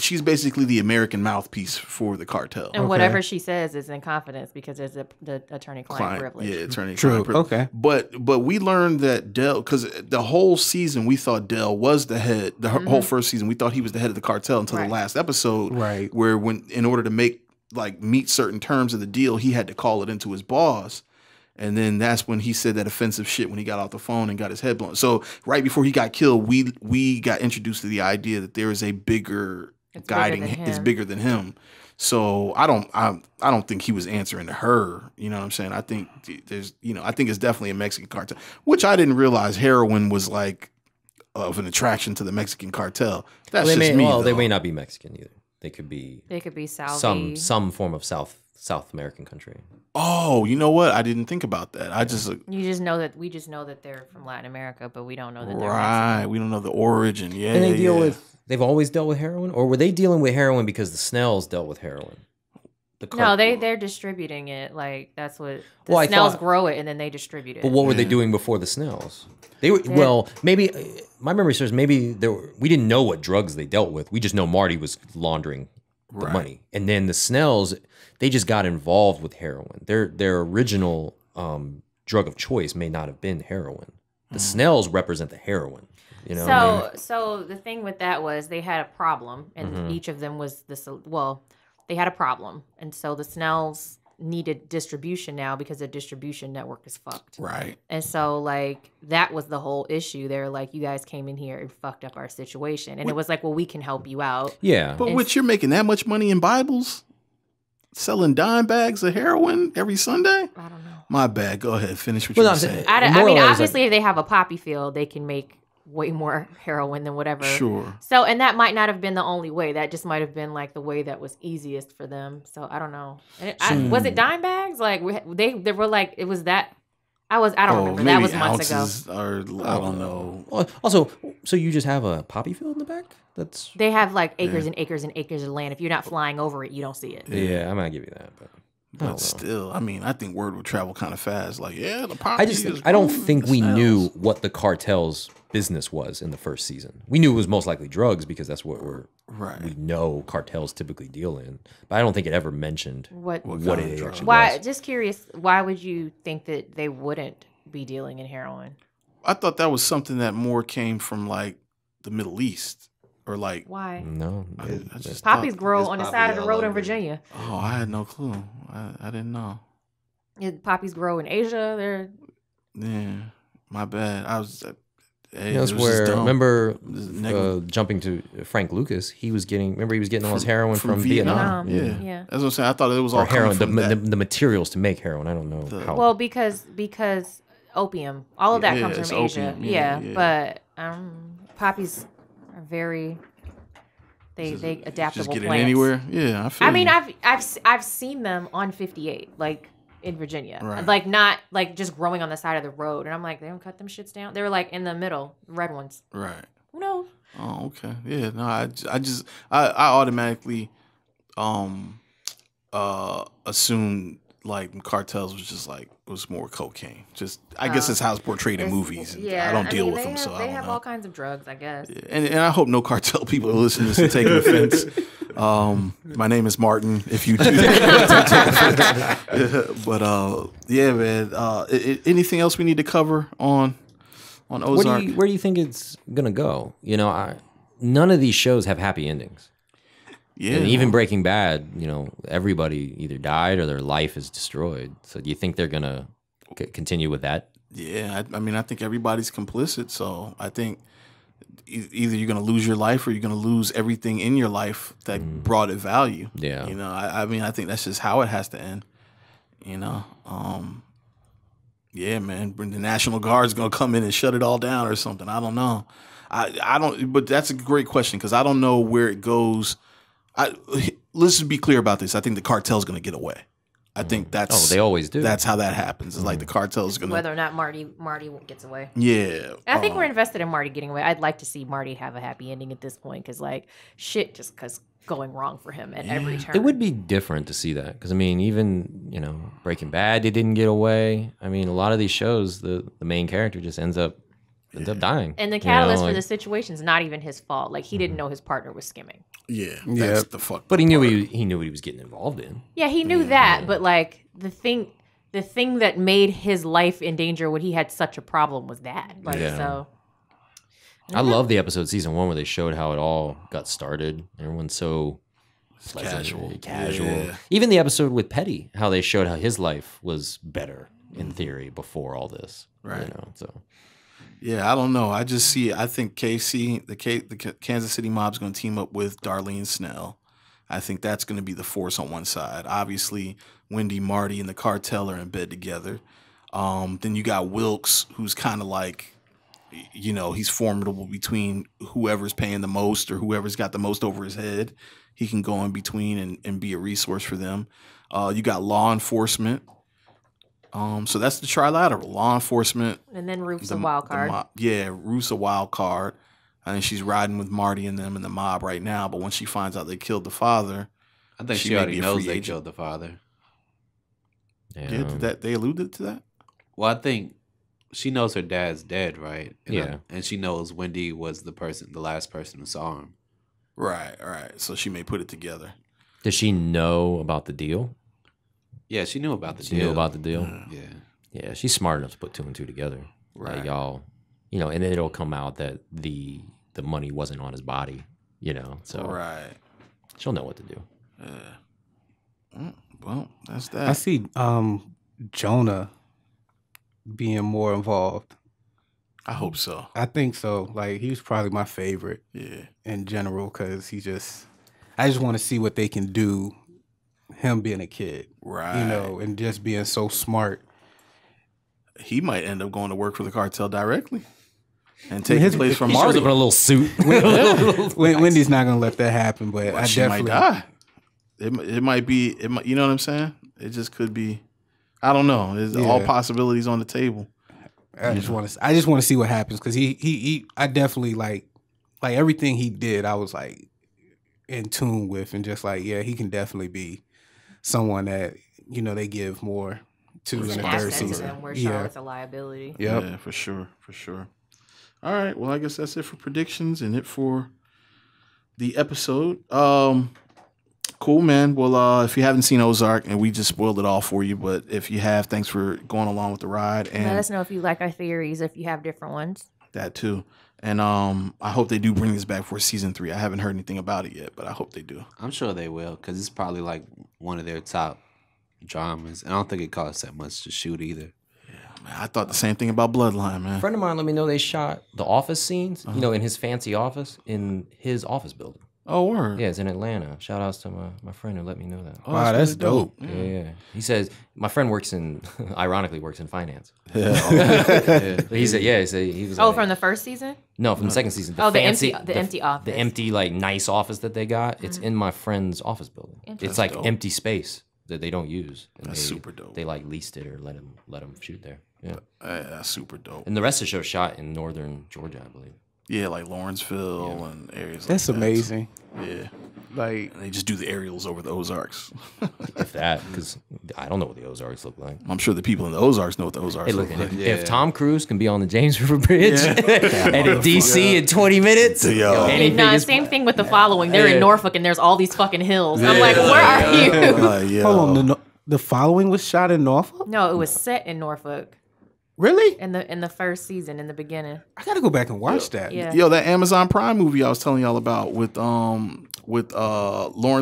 she's basically the American mouthpiece for the cartel. And whatever she says is in confidence because it's the attorney-client privilege. Yeah, attorney-client True. privilege. Okay, but we learned that Dell, because the whole season we thought Dell was the head. The whole first season we thought he was the head of the cartel until the last episode, right? Where in order to meet certain terms of the deal, he had to call it into his boss. And then that's when he said that offensive shit when he got off the phone and got his head blown. So right before he got killed, we got introduced to the idea that there is a bigger it's bigger than him. So I don't think he was answering to her. You know what I'm saying? I think I think it's definitely a Mexican cartel, which I didn't realize heroin was like of an attraction to the Mexican cartel. That's just me. Well, they may not be Mexican either. They could be Saudi. some form of South American country. Oh, you know what? I didn't think about that. We just know that they're from Latin America, but we don't know that they're right. Mexican. We don't know the origin. Yeah, And they they've always dealt with heroin, or were they dealing with heroin because the Snells dealt with heroin? No, they're distributing it. Like that's what Snells grow it and then they distribute it. But what were they doing before the Snells? They were maybe my memory serves. Maybe we didn't know what drugs they dealt with. We just know Marty was laundering the money. And then the Snells, they just got involved with heroin. Their original drug of choice may not have been heroin. The Snells represent the heroin. You know. So the thing with that was they had a problem, and each of them was this. Well, they had a problem, and so the Snells needed distribution now because the distribution network is fucked. Right. And so like that was the whole issue. They're like, you guys came in here and fucked up our situation, and it was like, well, we can help you out. Yeah. But what, you're making that much money in Bibles, selling dime bags of heroin every Sunday? I don't know. My bad. Go ahead. Finish what you were saying. I mean, obviously, if they have a poppy field, they can make way more heroin than whatever. Sure. So, and that might not have been the only way. That just might have been like the way that was easiest for them. So I don't know. Was it dime bags? Like they were like, it was that. I don't remember. That was months ago. Or I don't know. Also, so you just have a poppy field in the back? They have like acres and acres and acres of land. If you're not flying over it, you don't see it. Yeah, I might give you that, but still, I mean, I think word would travel kind of fast. Like, yeah, the poppy. I don't think we knew what the cartel's business was in the first season. We knew it was most likely drugs because that's what we know cartels typically deal in. But I don't think it ever mentioned what it actually was. Just curious, why would you think that they wouldn't be dealing in heroin? I thought that was something that more came from like the Middle East. Or like why? No, poppies grow on the side of the road in Virginia. Oh, I had no clue. I didn't know. Poppies grow in Asia. Yeah, my bad. I was. That's where. Remember, jumping to Frank Lucas, he was getting all his heroin from Vietnam. Yeah. That's what I'm saying. I thought it was all heroin. The materials to make heroin. I don't know how. Well, because opium, all of that comes from Asia. Opium, yeah, but poppies. Very, they adaptable just get plants. It anywhere. Yeah, I feel. I mean, I've seen them on 58, like in Virginia, like not like just growing on the side of the road, and I'm like, they don't cut them shits down. They were like in the middle, red ones. Right. Who knows? Oh, okay. Yeah. No, I automatically assumed like cartels was just like was more cocaine. Just I guess it's how it's portrayed in movies. Yeah, I don't deal with them, so they have all kinds of drugs, I guess. Yeah. And I hope no cartel people are listening to this and taking offense. My name is Martin. If you do take offense, but yeah, man. Anything else we need to cover on Ozark? Where do you think it's gonna go? You know, none of these shows have happy endings. Yeah, and even Breaking Bad, you know, everybody either died or their life is destroyed. So do you think they're gonna continue with that? Yeah, I mean, I think everybody's complicit. So I think either you're gonna lose your life or you're gonna lose everything in your life that brought it value. Yeah, you know, I mean, I think that's just how it has to end. You know, yeah, man, the National Guard's gonna come in and shut it all down or something. I don't know. I don't. But that's a great question because I don't know where it goes. Let's just be clear about this. I think the cartel's going to get away. I think that's. They always do. That's how that happens. It's like the cartel's going to. Whether or not Marty gets away. Yeah. I think we're invested in Marty getting away. I'd like to see Marty have a happy ending at this point because, like, shit just going wrong for him at every turn. It would be different to see that because, I mean, even, you know, Breaking Bad, they didn't get away. I mean, a lot of these shows, the main character just ends up dying. And the catalyst for the situation is not even his fault. Like, he didn't know his partner was skimming. Yeah, that's the fuck. But he knew what he was getting involved in. Yeah, he knew that. But like the thing that made his life in danger when he had such a problem was that. Like so. I love the episode season 1 where they showed how it all got started. Everyone's so casual. Yeah. Even the episode with Petty, how they showed how his life was better in theory before all this. Right. You know, so. Yeah, I don't know. I just see. I think KC, the Kansas City Mob's going to team up with Darlene Snell. I think that's going to be the force on one side. Obviously, Wendy, Marty, and the cartel are in bed together. Then you got Wilkes, who's kind of like, you know, he's formidable between whoever's paying the most or whoever's got the most over his head. He can go in between and be a resource for them. You got law enforcement. So that's the trilateral: law enforcement, and then Ruth's a wild card. Ruth's a wild card. I think she's riding with Marty and them in the mob right now. But when she finds out they killed the father, I think she already knows they killed the father. Yeah, they alluded to that. Well, I think she knows her dad's dead, right? And and she knows Wendy was the last person who saw him. Right. So she may put it together. Does she know about the deal? Yeah, she knew about the She deal. knew about the deal. Yeah. Yeah, she's smart enough to put 2 and 2 together. Right. Like y'all, you know, and then it'll come out that the money wasn't on his body, you know. So Right. she'll know what to do. Well, that's I that. see Jonah being more involved. I hope so. I think so. Like he was probably my favorite Yeah. in general because I just want to see what they can do. Him being a kid, Right. you know, and just being so smart. He might end up going to work for the cartel directly and taking his- place from He shows Marty. up in a little suit. Wendy's not gonna let that happen, but I She definitely. might die. It might be. It might, you know what I'm saying? It just could be. I don't know. There's all Yeah. possibilities on the table. I just want to see what happens because I definitely like everything he did. I was like in tune with and just like he can definitely be someone that they give more to in the third Assets to season. them where Yeah, Charlotte's a liability. yep. Yeah, for sure. All right. Well, I guess that's it for predictions and it for the episode. Cool, man. Well, if you haven't seen Ozark, and we just spoiled it all for you, but if you have, thanks for going along with the ride Let and us know if you like our theories, if you have different ones. that too. And I hope they do bring this back for season 3. I haven't heard anything about it yet, but I hope they do. I'm sure they will because it's probably like one of their top dramas. And I don't think it costs that much to shoot either. Man, I thought the same thing about Bloodline, man. A friend of mine let me know they shot the office scenes, you know, in his fancy office, in his office building. Oh, word. Yeah, it's in Atlanta. Shout outs to my friend who let me know that. Oh, Wow, that's really dope. Yeah. He says my friend ironically works in finance. Yeah. But he said, he was. Oh, like, from the first season? no, from the second season. Oh, the fancy, empty office. the empty like nice office that they got. It's in my friend's office building. It's like dope. empty space that they don't use. And That's they, super dope. They like leased it or let him shoot there. Yeah. That's super dope. And the rest of the show shot in northern Georgia, I believe. Yeah, like Lawrenceville and areas That's like that. amazing. Yeah. Like And they just do the aerials over the Ozarks. If that, because I don't know what the Ozarks look like. I'm sure the people in the Ozarks know what the Ozarks Hey, look, look like. if Tom Cruise can be on the James River Bridge and in DC in 20 minutes, Yo. anything Nah, is same thing with the following. They're in Norfolk and there's all these fucking hills. I'm like, where are you? Yeah. hold on, the following was shot in Norfolk. No, it was set in Norfolk Really? in the first season in the beginning. I gotta go back and watch that. Yeah. Yo, that Amazon Prime movie I was telling y'all about with Lawrence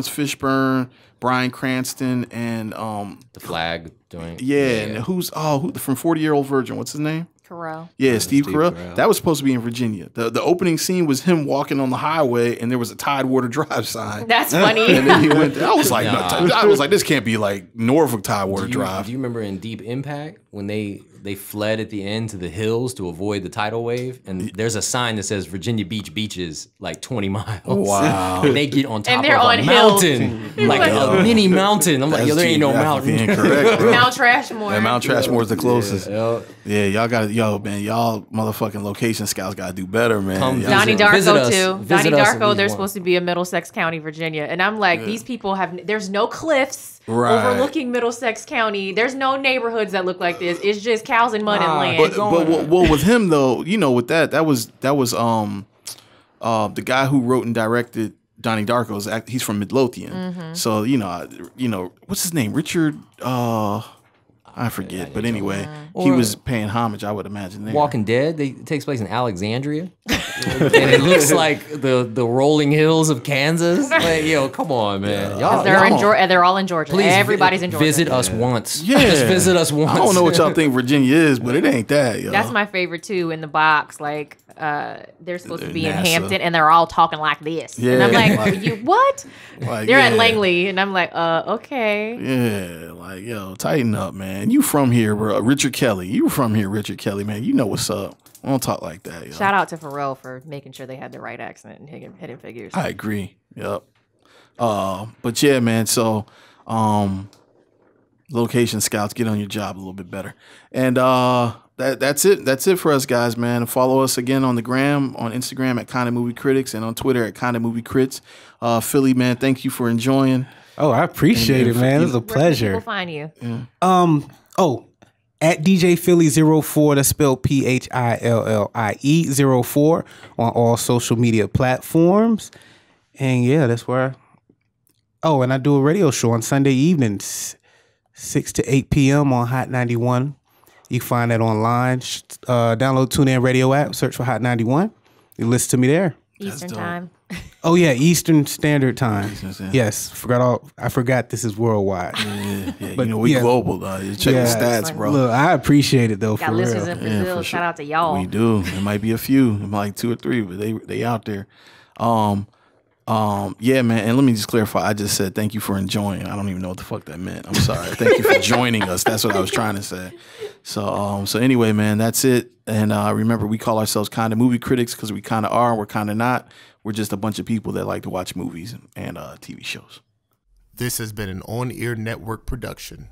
Fishburne, Bryan Cranston, and the flag joint. and who from 40-Year-Old Virgin? What's his name? Carell. Yeah, Steve Carell. Carell. That was supposed to be in Virginia. The opening scene was him walking on the highway, and there was a Tidewater Drive sign. That's funny. And then he went. I was like, Nah. I was like, this can't be like Norfolk Tidewater Do Drive. you remember in Deep Impact when they fled at the end to the hills to avoid the tidal wave? And there's a sign that says Virginia Beach beaches like 20 miles. Wow. And they get on top they're of on a hills. mountain, like a mini mountain. I'm like, yo, there ain't no geographically mountain. incorrect, bro. Mount Trashmore. Yeah, Mount Trashmore is the closest. Yeah. Yeah, y'all got y'all motherfucking location scouts got to do better, man. Come Y'all- Donnie Visit Darko us. too. Visit Donnie us if Darko, you they're want. supposed to be in Middlesex County, Virginia. And I'm like, these people there's no cliffs Right. overlooking Middlesex County. There's no neighborhoods that look like this. It's just cows and mud and land. But well, with him though, with that was the guy who wrote and directed Donnie Darko's. He's from Midlothian, Mm-hmm. so what's his name? Richard. I forget, but anyway, he was paying homage. I would imagine there. Walking Dead, it takes place in Alexandria, and it looks like the rolling hills of Kansas. Like, yo, come on, man, y'all, They're in y'all- Georgia. They're all in Georgia. Please Everybody's in Georgia. Visit us once. Yeah. Just visit us once. I don't know what y'all think Virginia is, but it ain't that. Yo. That's my favorite too. In the box, like they're supposed to be in NASA. Hampton, and they're all talking like this. Yeah. And I'm like, you what? Like, They're at yeah. Langley, and I'm like, okay. Yeah, like, yo, tighten up, man. You from here, bro. Richard Kelly. You from here, Richard Kelly, man. You know what's up. Don't talk like that, yo. Shout out to Pharrell for making sure they had the right accent and Hidden Figures. I agree. Yep. But yeah, man, so location scouts, get on your job a little bit better. And that's it. That's it for us guys, man. Follow us again on the gram, on Instagram at Kinda Movie Critics, and on Twitter at Kinda Movie Crits. Philly, man, thank you for enjoying. Oh, I appreciate it, man. It was a Where can pleasure. people find you? At DJ Phillie 04, that's spelled PHILLIE 04 on all social media platforms. And yeah, that's where Oh, and I do a radio show on Sunday evenings, 6 to 8 p.m. on Hot 91. You can find that online. Download TuneIn Radio app, search for Hot 91. You listen to me there. Eastern time. Oh yeah, Eastern Standard Time. Yes, I forgot this is worldwide. Yeah, but we global. Check the stats, bro. Look, I appreciate it though. Got for listeners real. in Brazil. Shout out to y'all. We do. It might be a few. It might 2 or 3, but they out there. Yeah, man. And let me just clarify. I just said thank you for enjoying. I don't even know what the fuck that meant. I'm sorry. Thank you for joining us. That's what I was trying to say. So anyway, man, that's it. And remember, we call ourselves kind of movie critics because we kind of are. We're kind of not. We're just a bunch of people that like to watch movies and TV shows. This has been an On Air Network production.